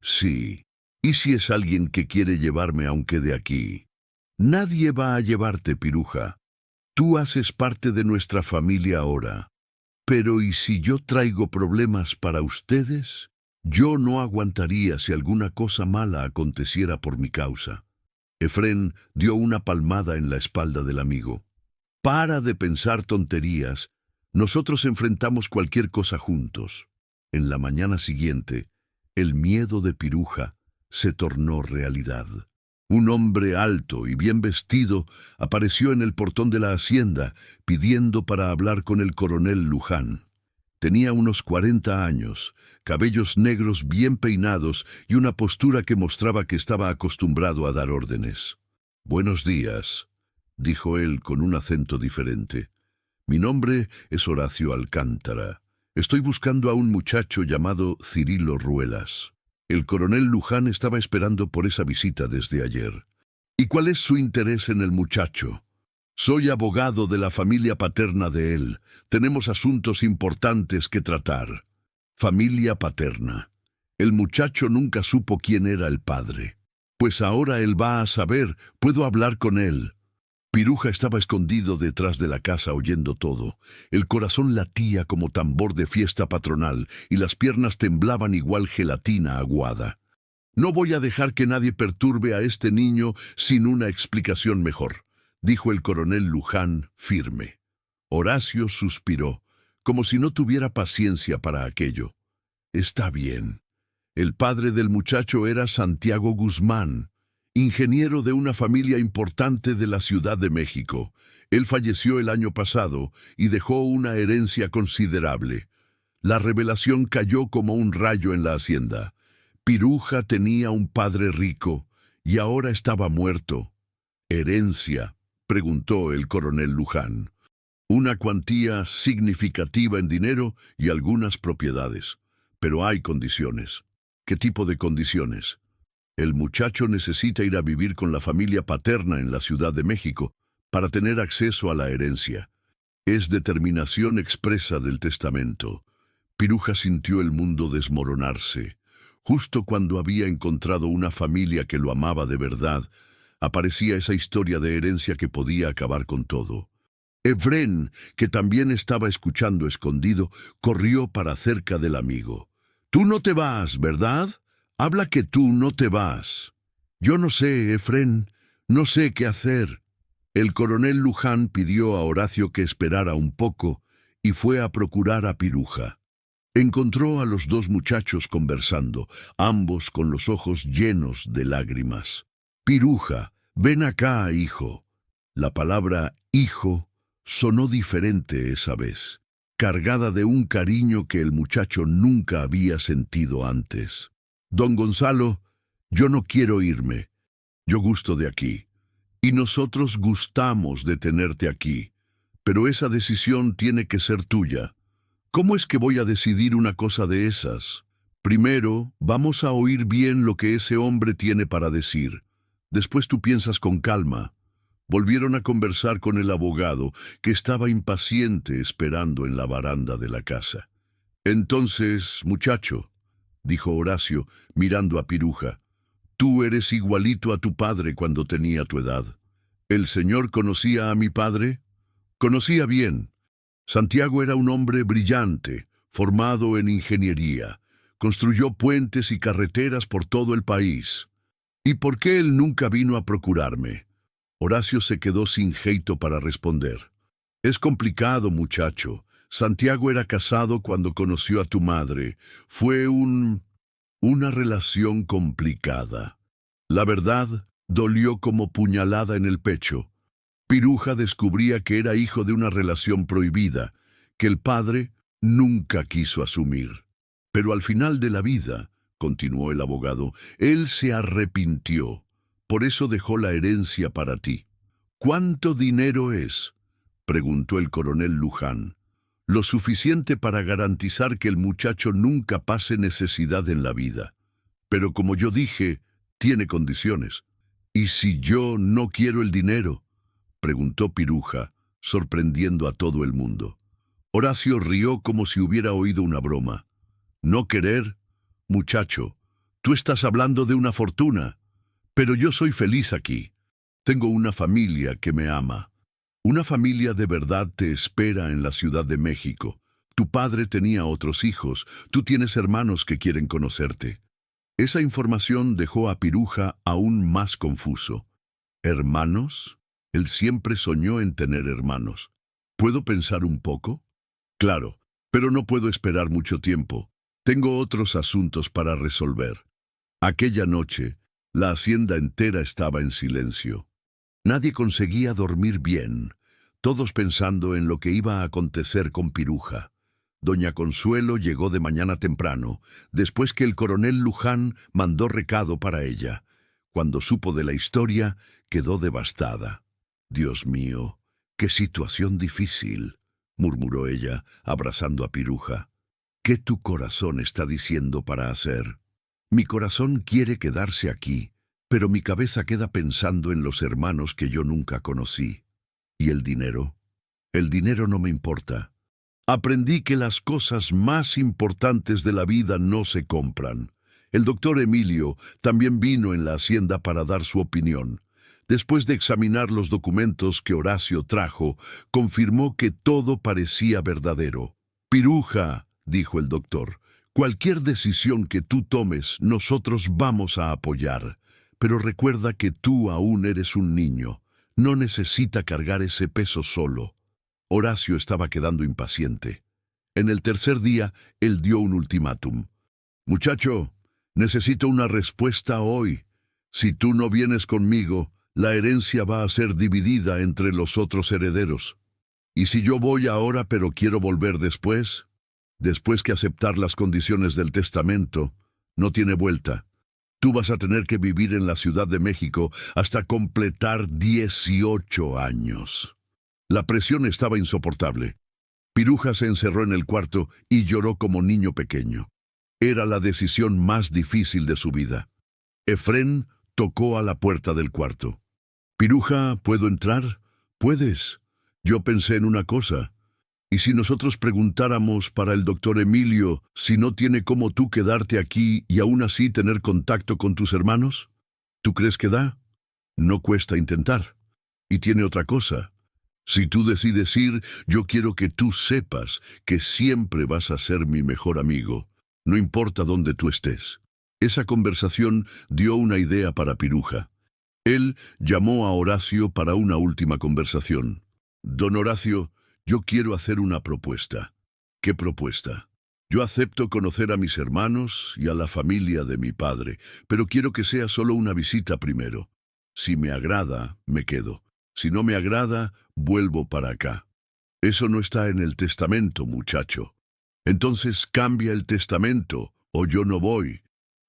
«Sí. ¿Y si es alguien que quiere llevarme aunque de aquí?» «Nadie va a llevarte, Piruja. Tú haces parte de nuestra familia ahora. Pero ¿y si yo traigo problemas para ustedes? Yo no aguantaría si alguna cosa mala aconteciera por mi causa». Efrén dio una palmada en la espalda del amigo. «Para de pensar tonterías. Nosotros enfrentamos cualquier cosa juntos». En la mañana siguiente, el miedo de Piruja se tornó realidad. Un hombre alto y bien vestido apareció en el portón de la hacienda, pidiendo para hablar con el coronel Luján. Tenía unos 40 años, cabellos negros bien peinados y una postura que mostraba que estaba acostumbrado a dar órdenes. «Buenos días», dijo él con un acento diferente. «Mi nombre es Horacio Alcántara. Estoy buscando a un muchacho llamado Cirilo Ruelas. El coronel Luján estaba esperando por esa visita desde ayer». «¿Y cuál es su interés en el muchacho?» «Soy abogado de la familia paterna de él. Tenemos asuntos importantes que tratar». Familia paterna. El muchacho nunca supo quién era el padre. «Pues ahora él va a saber. Puedo hablar con él». Piruja estaba escondido detrás de la casa oyendo todo. El corazón latía como tambor de fiesta patronal y las piernas temblaban igual gelatina aguada. «No voy a dejar que nadie perturbe a este niño sin una explicación mejor», dijo el coronel Luján firme. Horacio suspiró, como si no tuviera paciencia para aquello. «Está bien». El padre del muchacho era Santiago Guzmán, ingeniero de una familia importante de la Ciudad de México. Él falleció el año pasado y dejó una herencia considerable. La revelación cayó como un rayo en la hacienda. Piruja tenía un padre rico y ahora estaba muerto. «¿Herencia?», preguntó el coronel Luján. «Una cuantía significativa en dinero y algunas propiedades. Pero hay condiciones». «¿Qué tipo de condiciones?» «El muchacho necesita ir a vivir con la familia paterna en la Ciudad de México para tener acceso a la herencia. Es determinación expresa del testamento». Piruja sintió el mundo desmoronarse. Justo cuando había encontrado una familia que lo amaba de verdad, aparecía esa historia de herencia que podía acabar con todo. Efrén, que también estaba escuchando escondido, corrió para cerca del amigo. «Tú no te vas, ¿verdad? Habla que tú no te vas». «Yo no sé, Efrén. No sé qué hacer. El coronel Luján pidió a Horacio que esperara un poco y fue a procurar a Piruja. Encontró a los dos muchachos conversando, ambos con los ojos llenos de lágrimas. Piruja, ven acá, hijo. La palabra hijo sonó diferente esa vez, cargada de un cariño que el muchacho nunca había sentido antes. Don Gonzalo, yo no quiero irme. Yo gusto de aquí. Y nosotros gustamos de tenerte aquí. Pero esa decisión tiene que ser tuya. ¿Cómo es que voy a decidir una cosa de esas? Primero, vamos a oír bien lo que ese hombre tiene para decir. Después tú piensas con calma. Volvieron a conversar con el abogado, que estaba impaciente esperando en la baranda de la casa. Entonces, muchacho, dijo Horacio, mirando a Piruja, tú eres igualito a tu padre cuando tenía tu edad. ¿El señor conocía a mi padre? Conocía bien. Santiago era un hombre brillante, formado en ingeniería. Construyó puentes y carreteras por todo el país. ¿Y por qué él nunca vino a procurarme? Horacio se quedó sin jeito para responder. Es complicado, muchacho. Santiago era casado cuando conoció a tu madre. Fue una relación complicada. La verdad, dolió como puñalada en el pecho. Piruja descubría que era hijo de una relación prohibida, que el padre nunca quiso asumir. Pero al final de la vida, continuó el abogado, él se arrepintió. Por eso dejó la herencia para ti. ¿Cuánto dinero es? Preguntó el coronel Luján. Lo suficiente para garantizar que el muchacho nunca pase necesidad en la vida. Pero como yo dije, tiene condiciones. ¿Y si yo no quiero el dinero? Preguntó Piruja, sorprendiendo a todo el mundo. Horacio rió como si hubiera oído una broma. ¿No querer? Muchacho, tú estás hablando de una fortuna. Pero yo soy feliz aquí. Tengo una familia que me ama. Una familia de verdad te espera en la Ciudad de México. Tu padre tenía otros hijos. Tú tienes hermanos que quieren conocerte. Esa información dejó a Piruja aún más confuso. ¿Hermanos? Él siempre soñó en tener hermanos. ¿Puedo pensar un poco? Claro, pero no puedo esperar mucho tiempo. Tengo otros asuntos para resolver. Aquella noche, la hacienda entera estaba en silencio. Nadie conseguía dormir bien, todos pensando en lo que iba a acontecer con Piruja. Doña Consuelo llegó de mañana temprano, después que el coronel Luján mandó recado para ella. Cuando supo de la historia, quedó devastada. Dios mío, qué situación difícil, murmuró ella, abrazando a Piruja. ¿Qué tu corazón está diciendo para hacer? Mi corazón quiere quedarse aquí, pero mi cabeza queda pensando en los hermanos que yo nunca conocí. ¿Y el dinero? El dinero no me importa. Aprendí que las cosas más importantes de la vida no se compran. El doctor Emilio también vino en la hacienda para dar su opinión. Después de examinar los documentos que Horacio trajo, confirmó que todo parecía verdadero. Piruja, dijo el doctor, cualquier decisión que tú tomes, nosotros vamos a apoyar. Pero recuerda que tú aún eres un niño. No necesita cargar ese peso solo. Horacio estaba quedando impaciente. En el tercer día, él dio un ultimátum. Muchacho, necesito una respuesta hoy. Si tú no vienes conmigo, la herencia va a ser dividida entre los otros herederos. ¿Y si yo voy ahora pero quiero volver después? Después que aceptar las condiciones del testamento, no tiene vuelta. Tú vas a tener que vivir en la Ciudad de México hasta completar 18 años. La presión estaba insoportable. Piruja se encerró en el cuarto y lloró como niño pequeño. Era la decisión más difícil de su vida. Efrén tocó a la puerta del cuarto. «Piruja, ¿puedo entrar?» «Puedes. Yo pensé en una cosa. ¿Y si nosotros preguntáramos para el doctor Emilio si no tiene como tú quedarte aquí y aún así tener contacto con tus hermanos? ¿Tú crees que da? No cuesta intentar. Y tiene otra cosa. Si tú decides ir, yo quiero que tú sepas que siempre vas a ser mi mejor amigo, no importa dónde tú estés». Esa conversación dio una idea para Piruja. Él llamó a Horacio para una última conversación. Don Horacio, yo quiero hacer una propuesta. ¿Qué propuesta? Yo acepto conocer a mis hermanos y a la familia de mi padre, pero quiero que sea solo una visita primero. Si me agrada, me quedo. Si no me agrada, vuelvo para acá. Eso no está en el testamento, muchacho. Entonces cambia el testamento, o yo no voy.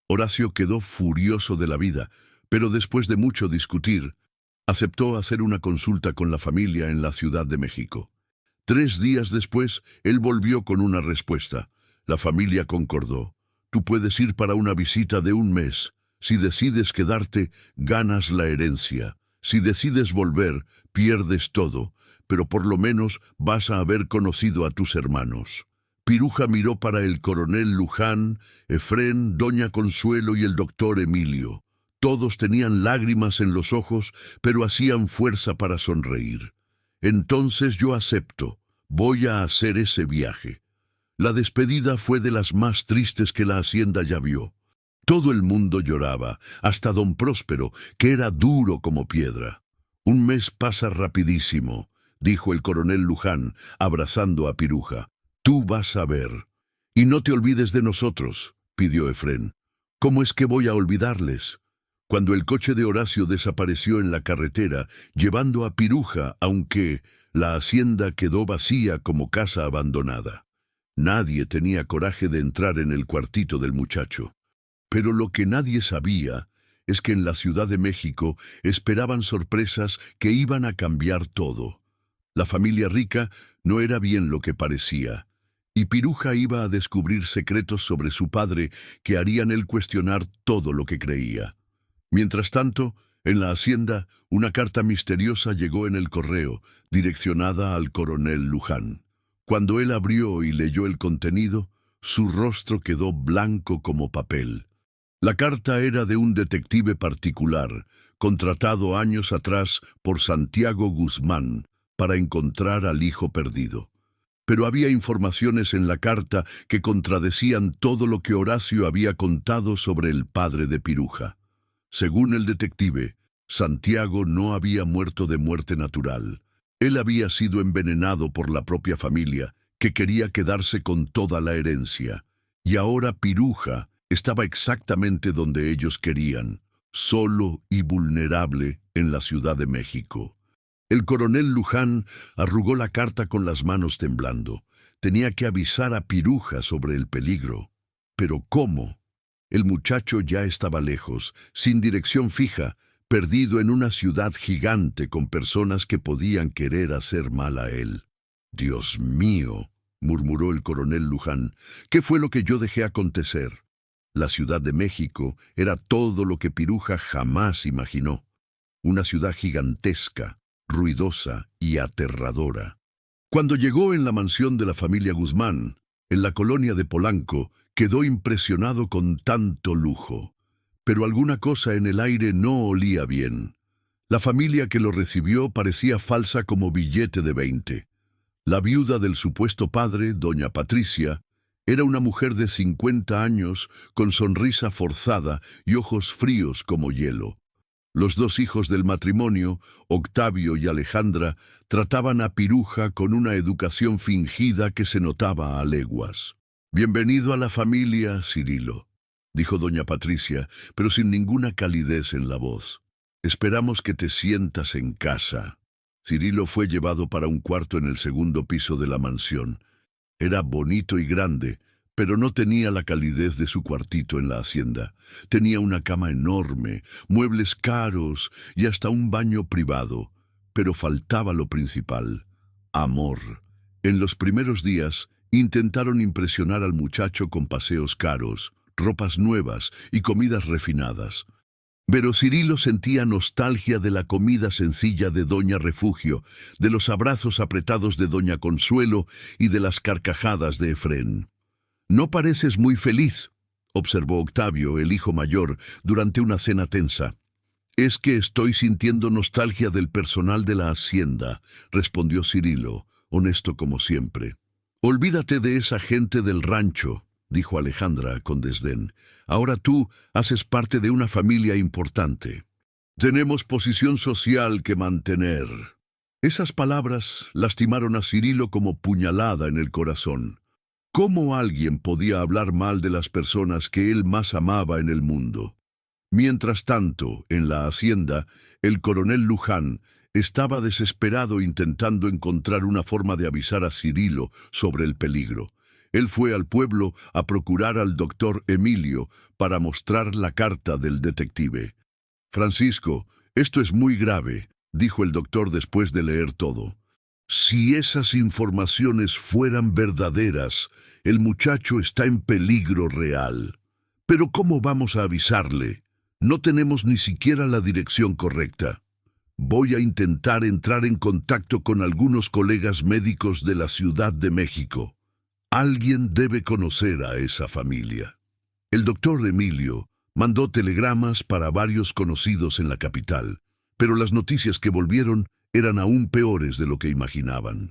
Horacio quedó furioso de la vida, pero después de mucho discutir, aceptó hacer una consulta con la familia en la Ciudad de México. 3 días después, él volvió con una respuesta. La familia concordó. Tú puedes ir para una visita de 1 mes. Si decides quedarte, ganas la herencia. Si decides volver, pierdes todo, pero por lo menos vas a haber conocido a tus hermanos. Piruja miró para el coronel Luján, Efrén, doña Consuelo y el doctor Emilio. Todos tenían lágrimas en los ojos, pero hacían fuerza para sonreír. Entonces yo acepto. Voy a hacer ese viaje. La despedida fue de las más tristes que la hacienda ya vio. Todo el mundo lloraba, hasta don Próspero, que era duro como piedra. 1 mes pasa rapidísimo, dijo el coronel Luján, abrazando a Piruja. Tú vas a ver. Y no te olvides de nosotros, pidió Efrén. ¿Cómo es que voy a olvidarles? Cuando el coche de Horacio desapareció en la carretera, llevando a Piruja, aunque la hacienda quedó vacía como casa abandonada. Nadie tenía coraje de entrar en el cuartito del muchacho. Pero lo que nadie sabía es que en la Ciudad de México esperaban sorpresas que iban a cambiar todo. La familia rica no era bien lo que parecía, y Piruja iba a descubrir secretos sobre su padre que harían él cuestionar todo lo que creía. Mientras tanto, en la hacienda, una carta misteriosa llegó en el correo, direccionada al coronel Luján. Cuando él abrió y leyó el contenido, su rostro quedó blanco como papel. La carta era de un detective particular, contratado años atrás por Santiago Guzmán, para encontrar al hijo perdido. Pero había informaciones en la carta que contradecían todo lo que Horacio había contado sobre el padre de Piruja. Según el detective, Santiago no había muerto de muerte natural. Él había sido envenenado por la propia familia, que quería quedarse con toda la herencia. Y ahora Piruja estaba exactamente donde ellos querían, solo y vulnerable en la Ciudad de México. El coronel Luján arrugó la carta con las manos temblando. Tenía que avisar a Piruja sobre el peligro. ¿Pero cómo? El muchacho ya estaba lejos, sin dirección fija, perdido en una ciudad gigante con personas que podían querer hacer mal a él. «Dios mío», murmuró el coronel Luján, «¿qué fue lo que yo dejé acontecer?» La Ciudad de México era todo lo que Piruja jamás imaginó. Una ciudad gigantesca, ruidosa y aterradora. Cuando llegó en la mansión de la familia Guzmán, en la colonia de Polanco, quedó impresionado con tanto lujo. Pero alguna cosa en el aire no olía bien. La familia que lo recibió parecía falsa como billete de 20. La viuda del supuesto padre, doña Patricia, era una mujer de 50 años, con sonrisa forzada y ojos fríos como hielo. Los 2 hijos del matrimonio, Octavio y Alejandra, trataban a Piruja con una educación fingida que se notaba a leguas. «Bienvenido a la familia, Cirilo», dijo doña Patricia, pero sin ninguna calidez en la voz. «Esperamos que te sientas en casa». Cirilo fue llevado para un cuarto en el segundo piso de la mansión. Era bonito y grande, pero no tenía la calidez de su cuartito en la hacienda. Tenía una cama enorme, muebles caros y hasta un baño privado. Pero faltaba lo principal: amor. En los primeros días, intentaron impresionar al muchacho con paseos caros, ropas nuevas y comidas refinadas. Pero Cirilo sentía nostalgia de la comida sencilla de doña Refugio, de los abrazos apretados de doña Consuelo y de las carcajadas de Efrén. «No pareces muy feliz», observó Octavio, el hijo mayor, durante una cena tensa. «Es que estoy sintiendo nostalgia del personal de la hacienda», respondió Cirilo, honesto como siempre. «Olvídate de esa gente del rancho», dijo Alejandra con desdén. «Ahora tú haces parte de una familia importante». Tenemos posición social que mantener. Esas palabras lastimaron a Cirilo como puñalada en el corazón. ¿Cómo alguien podía hablar mal de las personas que él más amaba en el mundo? Mientras tanto, en la hacienda, el coronel Luján estaba desesperado intentando encontrar una forma de avisar a Cirilo sobre el peligro. Él fue al pueblo a procurar al doctor Emilio para mostrar la carta del detective. «Francisco, esto es muy grave», dijo el doctor después de leer todo. «Si esas informaciones fueran verdaderas, el muchacho está en peligro real. Pero ¿cómo vamos a avisarle? No tenemos ni siquiera la dirección correcta. Voy a intentar entrar en contacto con algunos colegas médicos de la Ciudad de México. Alguien debe conocer a esa familia». El doctor Emilio mandó telegramas para varios conocidos en la capital, pero las noticias que volvieron eran aún peores de lo que imaginaban.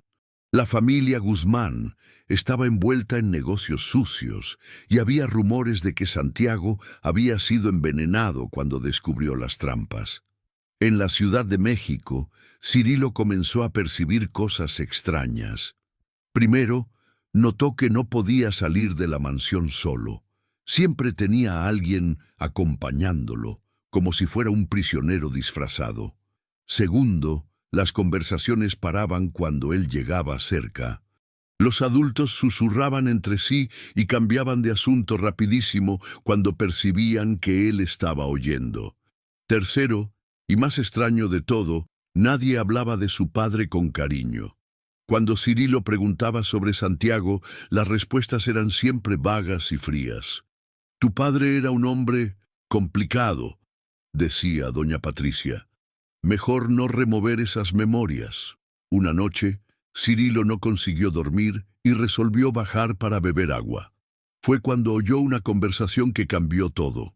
La familia Guzmán estaba envuelta en negocios sucios y había rumores de que Santiago había sido envenenado cuando descubrió las trampas. En la Ciudad de México, Cirilo comenzó a percibir cosas extrañas. Primero, notó que no podía salir de la mansión solo. Siempre tenía a alguien acompañándolo, como si fuera un prisionero disfrazado. Segundo, las conversaciones paraban cuando él llegaba cerca. Los adultos susurraban entre sí y cambiaban de asunto rapidísimo cuando percibían que él estaba oyendo. Tercero, y más extraño de todo, nadie hablaba de su padre con cariño. Cuando Cirilo preguntaba sobre Santiago, las respuestas eran siempre vagas y frías. «Tu padre era un hombre complicado», decía doña Patricia. «Mejor no remover esas memorias». Una noche, Cirilo no consiguió dormir y resolvió bajar para beber agua. Fue cuando oyó una conversación que cambió todo.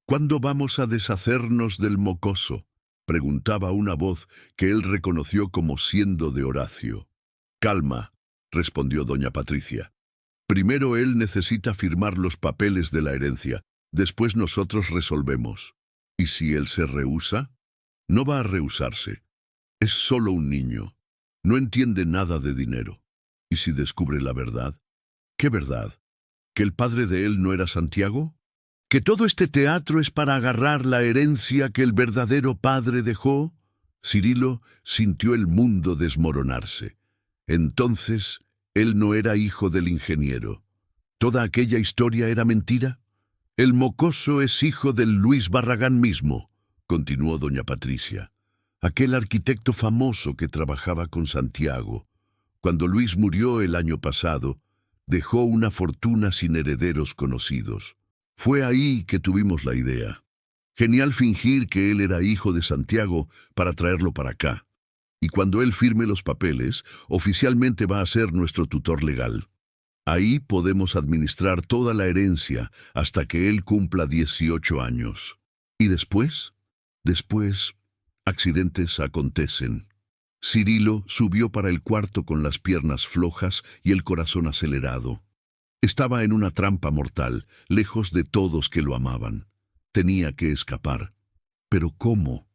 «¿Cuándo vamos a deshacernos del mocoso?», preguntaba una voz que él reconoció como siendo de Horacio. «Calma», respondió doña Patricia. «Primero él necesita firmar los papeles de la herencia, después nosotros resolvemos. ¿Y si él se rehúsa?» «No va a rehusarse. Es solo un niño. No entiende nada de dinero. ¿Y si descubre la verdad?» «¿Qué verdad? ¿Que el padre de él no era Santiago? ¿Que todo este teatro es para agarrar la herencia que el verdadero padre dejó?» Cirilo sintió el mundo desmoronarse. Entonces, él no era hijo del ingeniero. ¿Toda aquella historia era mentira? «El mocoso es hijo del Luis Barragán mismo», continuó doña Patricia. «Aquel arquitecto famoso que trabajaba con Santiago. Cuando Luis murió el año pasado, dejó una fortuna sin herederos conocidos. Fue ahí que tuvimos la idea. Genial fingir que él era hijo de Santiago para traerlo para acá. Y cuando él firme los papeles, oficialmente va a ser nuestro tutor legal. Ahí podemos administrar toda la herencia hasta que él cumpla 18 años. ¿Y después? Después, accidentes acontecen». Cirilo subió para el cuarto con las piernas flojas y el corazón acelerado. Estaba en una trampa mortal, lejos de todos que lo amaban. Tenía que escapar. ¿Pero cómo?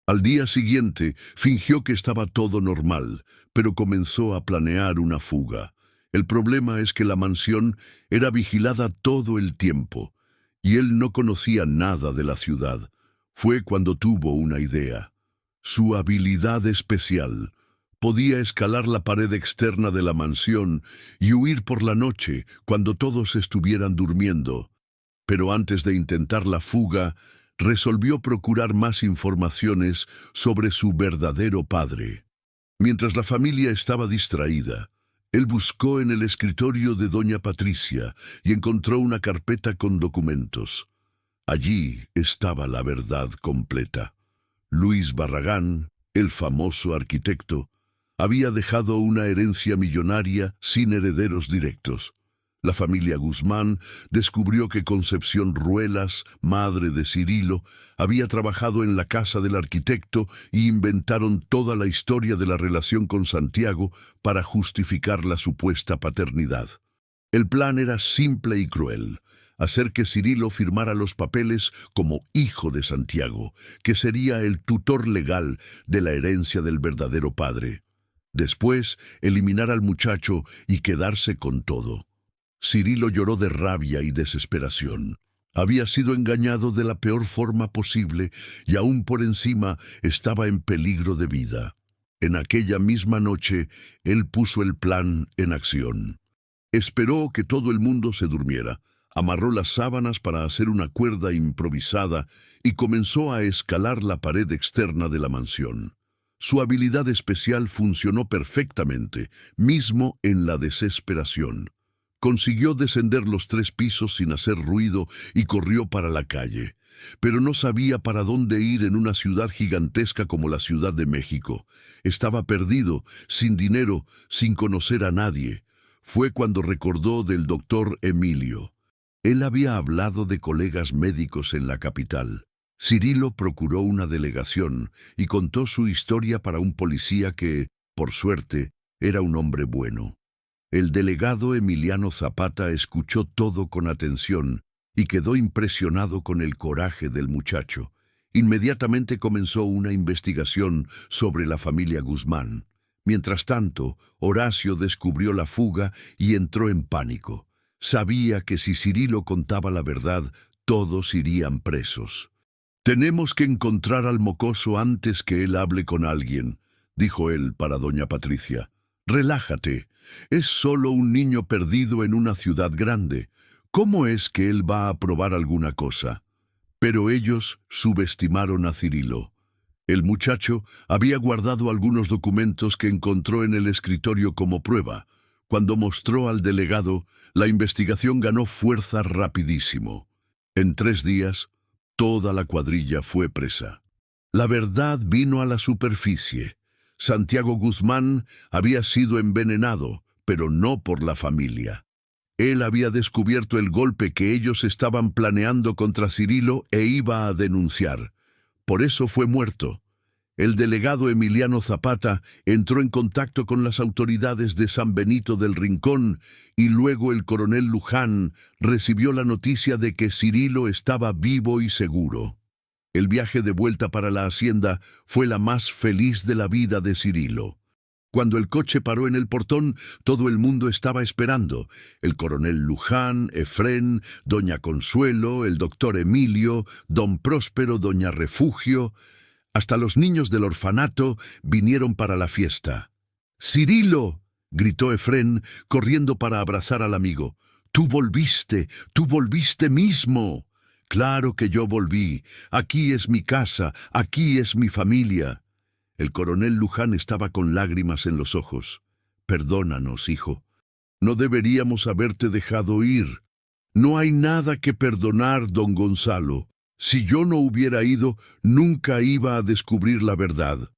Al día siguiente, fingió que estaba todo normal, pero comenzó a planear una fuga. El problema es que la mansión era vigilada todo el tiempo, y él no conocía nada de la ciudad. Fue cuando tuvo una idea. Su habilidad especial. Podía escalar la pared externa de la mansión y huir por la noche cuando todos estuvieran durmiendo. Pero antes de intentar la fuga, resolvió procurar más informaciones sobre su verdadero padre. Mientras la familia estaba distraída, él buscó en el escritorio de doña Patricia y encontró una carpeta con documentos. Allí estaba la verdad completa. Luis Barragán, el famoso arquitecto, había dejado una herencia millonaria sin herederos directos. La familia Guzmán descubrió que Concepción Ruelas, madre de Cirilo, había trabajado en la casa del arquitecto y inventaron toda la historia de la relación con Santiago para justificar la supuesta paternidad. El plan era simple y cruel: hacer que Cirilo firmara los papeles como hijo de Santiago, que sería el tutor legal de la herencia del verdadero padre. Después, eliminar al muchacho y quedarse con todo. Cirilo lloró de rabia y desesperación. Había sido engañado de la peor forma posible y aún por encima estaba en peligro de vida. En aquella misma noche, él puso el plan en acción. Esperó que todo el mundo se durmiera, amarró las sábanas para hacer una cuerda improvisada y comenzó a escalar la pared externa de la mansión. Su habilidad especial funcionó perfectamente, mismo en la desesperación. Consiguió descender los 3 pisos sin hacer ruido y corrió para la calle. Pero no sabía para dónde ir en una ciudad gigantesca como la Ciudad de México. Estaba perdido, sin dinero, sin conocer a nadie. Fue cuando recordó del doctor Emilio. Él había hablado de colegas médicos en la capital. Cirilo procuró una delegación y contó su historia para un policía que, por suerte, era un hombre bueno. El delegado Emiliano Zapata escuchó todo con atención y quedó impresionado con el coraje del muchacho. Inmediatamente comenzó una investigación sobre la familia Guzmán. Mientras tanto, Horacio descubrió la fuga y entró en pánico. Sabía que si Cirilo contaba la verdad, todos irían presos. «Tenemos que encontrar al mocoso antes que él hable con alguien», dijo él para doña Patricia. «Relájate, es solo un niño perdido en una ciudad grande. ¿Cómo es que él va a probar alguna cosa?» Pero ellos subestimaron a Cirilo. El muchacho había guardado algunos documentos que encontró en el escritorio como prueba. Cuando mostró al delegado, la investigación ganó fuerza rapidísimo. En 3 días, toda la cuadrilla fue presa. La verdad vino a la superficie. Santiago Guzmán había sido envenenado, pero no por la familia. Él había descubierto el golpe que ellos estaban planeando contra Cirilo e iba a denunciar. Por eso fue muerto. El delegado Emiliano Zapata entró en contacto con las autoridades de San Benito del Rincón y luego el coronel Luján recibió la noticia de que Cirilo estaba vivo y seguro. El viaje de vuelta para la hacienda fue la más feliz de la vida de Cirilo. Cuando el coche paró en el portón, todo el mundo estaba esperando. El coronel Luján, Efrén, doña Consuelo, el doctor Emilio, don Próspero, doña Refugio. Hasta los niños del orfanato vinieron para la fiesta. «¡Cirilo!», gritó Efrén, corriendo para abrazar al amigo. Tú volviste mismo!». «Claro que yo volví. Aquí es mi casa, aquí es mi familia». El coronel Luján estaba con lágrimas en los ojos. «Perdónanos, hijo. No deberíamos haberte dejado ir». «No hay nada que perdonar, don Gonzalo. Si yo no hubiera ido, nunca iba a descubrir la verdad».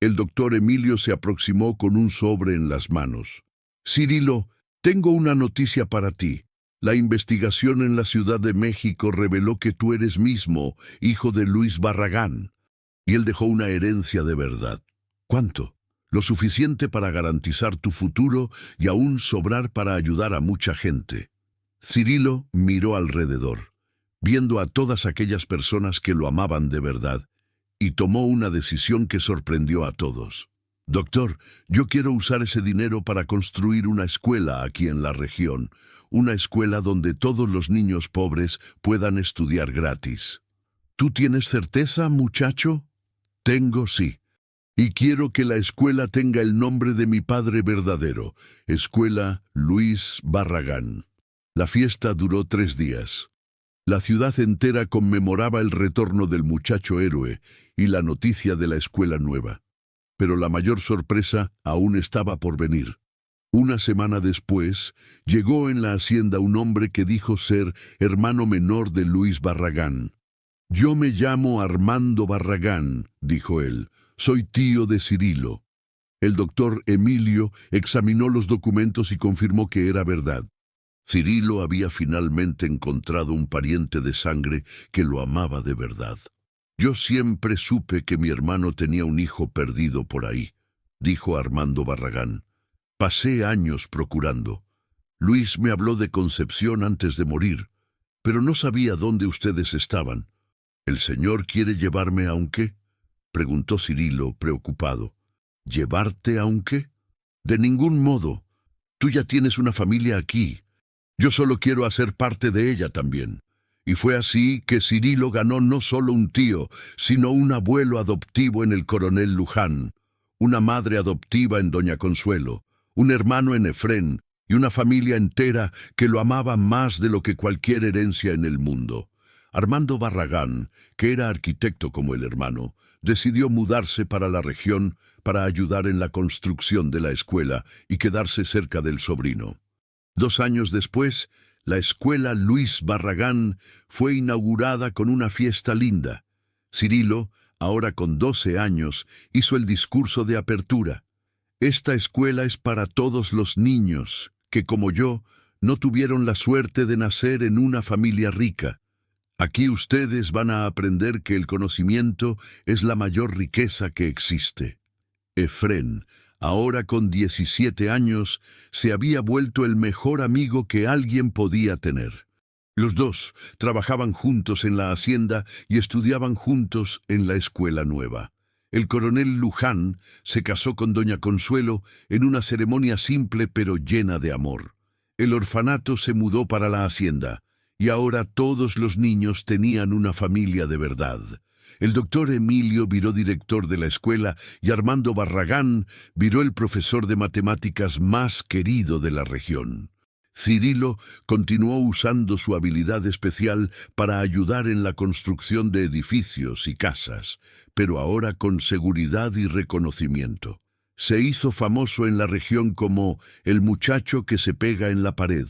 El doctor Emilio se aproximó con un sobre en las manos. «Cirilo, tengo una noticia para ti. La investigación en la Ciudad de México reveló que tú eres mismo hijo de Luis Barragán. Y él dejó una herencia de verdad». «¿Cuánto?». «Lo suficiente para garantizar tu futuro y aún sobrar para ayudar a mucha gente». Cirilo miró alrededor, viendo a todas aquellas personas que lo amaban de verdad, y tomó una decisión que sorprendió a todos. «Doctor, yo quiero usar ese dinero para construir una escuela aquí en la región, una escuela donde todos los niños pobres puedan estudiar gratis». «¿Tú tienes certeza, muchacho?». «Tengo, sí. Y quiero que la escuela tenga el nombre de mi padre verdadero, Escuela Luis Barragán». La fiesta duró 3 días. La ciudad entera conmemoraba el retorno del muchacho héroe y la noticia de la escuela nueva. Pero la mayor sorpresa aún estaba por venir. Una semana después, llegó en la hacienda un hombre que dijo ser hermano menor de Luis Barragán. «Yo me llamo Armando Barragán», dijo él. «Soy tío de Cirilo». El doctor Emilio examinó los documentos y confirmó que era verdad. Cirilo había finalmente encontrado un pariente de sangre que lo amaba de verdad. «Yo siempre supe que mi hermano tenía un hijo perdido por ahí», dijo Armando Barragán. «Pasé años procurando. Luis me habló de Concepción antes de morir, pero no sabía dónde ustedes estaban. ¿El Señor quiere llevarme a un qué?, preguntó Cirilo, preocupado. ¿Llevarte a un qué? De ningún modo. Tú ya tienes una familia aquí. Yo solo quiero hacer parte de ella también. Y fue así que Cirilo ganó no solo un tío, sino un abuelo adoptivo en el coronel Luján, una madre adoptiva en doña Consuelo, un hermano en Efrén y una familia entera que lo amaba más de lo que cualquier herencia en el mundo. Armando Barragán, que era arquitecto como el hermano, decidió mudarse para la región para ayudar en la construcción de la escuela y quedarse cerca del sobrino. 2 años después, la escuela Luis Barragán fue inaugurada con una fiesta linda. Cirilo, ahora con 12 años, hizo el discurso de apertura. Esta escuela es para todos los niños que, como yo, no tuvieron la suerte de nacer en una familia rica. Aquí ustedes van a aprender que el conocimiento es la mayor riqueza que existe. Efrén, ahora con 17 años, se había vuelto el mejor amigo que alguien podía tener. Los dos trabajaban juntos en la hacienda y estudiaban juntos en la escuela nueva. El coronel Luján se casó con doña Consuelo en una ceremonia simple pero llena de amor. El orfanato se mudó para la hacienda, y ahora todos los niños tenían una familia de verdad. El doctor Emilio viró director de la escuela y Armando Barragán viró el profesor de matemáticas más querido de la región. Cirilo continuó usando su habilidad especial para ayudar en la construcción de edificios y casas, pero ahora con seguridad y reconocimiento. Se hizo famoso en la región como el muchacho que se pega en la pared,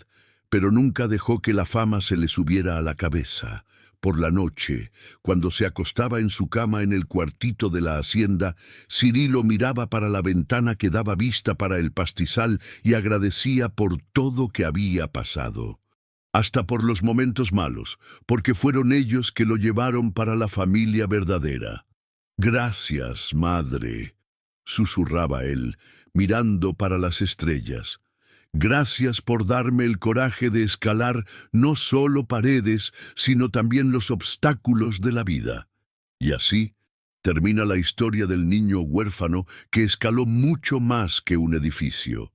pero nunca dejó que la fama se le subiera a la cabeza. Por la noche, cuando se acostaba en su cama en el cuartito de la hacienda, Cirilo miraba para la ventana que daba vista para el pastizal y agradecía por todo que había pasado. Hasta por los momentos malos, porque fueron ellos que lo llevaron para la familia verdadera. «Gracias, madre», susurraba él, mirando para las estrellas. «Gracias por darme el coraje de escalar no solo paredes, sino también los obstáculos de la vida». Y así termina la historia del niño huérfano que escaló mucho más que un edificio.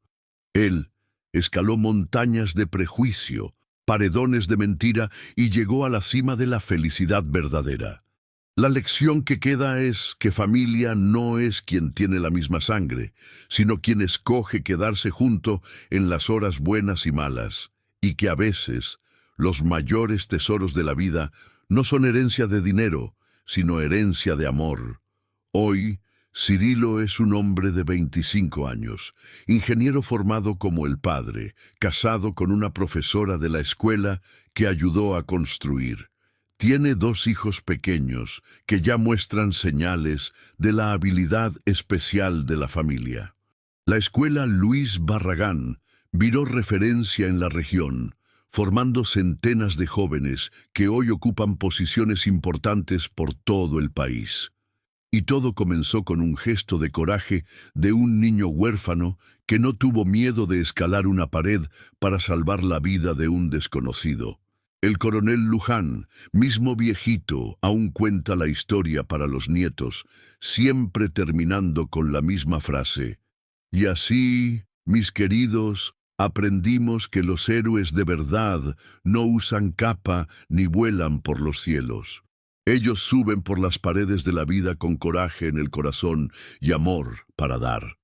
Él escaló montañas de prejuicio, paredones de mentira y llegó a la cima de la felicidad verdadera. La lección que queda es que familia no es quien tiene la misma sangre, sino quien escoge quedarse junto en las horas buenas y malas, y que a veces los mayores tesoros de la vida no son herencia de dinero, sino herencia de amor. Hoy, Cirilo es un hombre de 25 años, ingeniero formado como el padre, casado con una profesora de la escuela que ayudó a construir. Tiene 2 hijos pequeños que ya muestran señales de la habilidad especial de la familia. La escuela Luis Barragán viró referencia en la región, formando centenas de jóvenes que hoy ocupan posiciones importantes por todo el país. Y todo comenzó con un gesto de coraje de un niño huérfano que no tuvo miedo de escalar una pared para salvar la vida de un desconocido. El coronel Luján, mismo viejito, aún cuenta la historia para los nietos, siempre terminando con la misma frase. Y así, mis queridos, aprendimos que los héroes de verdad no usan capa ni vuelan por los cielos. Ellos suben por las paredes de la vida con coraje en el corazón y amor para dar.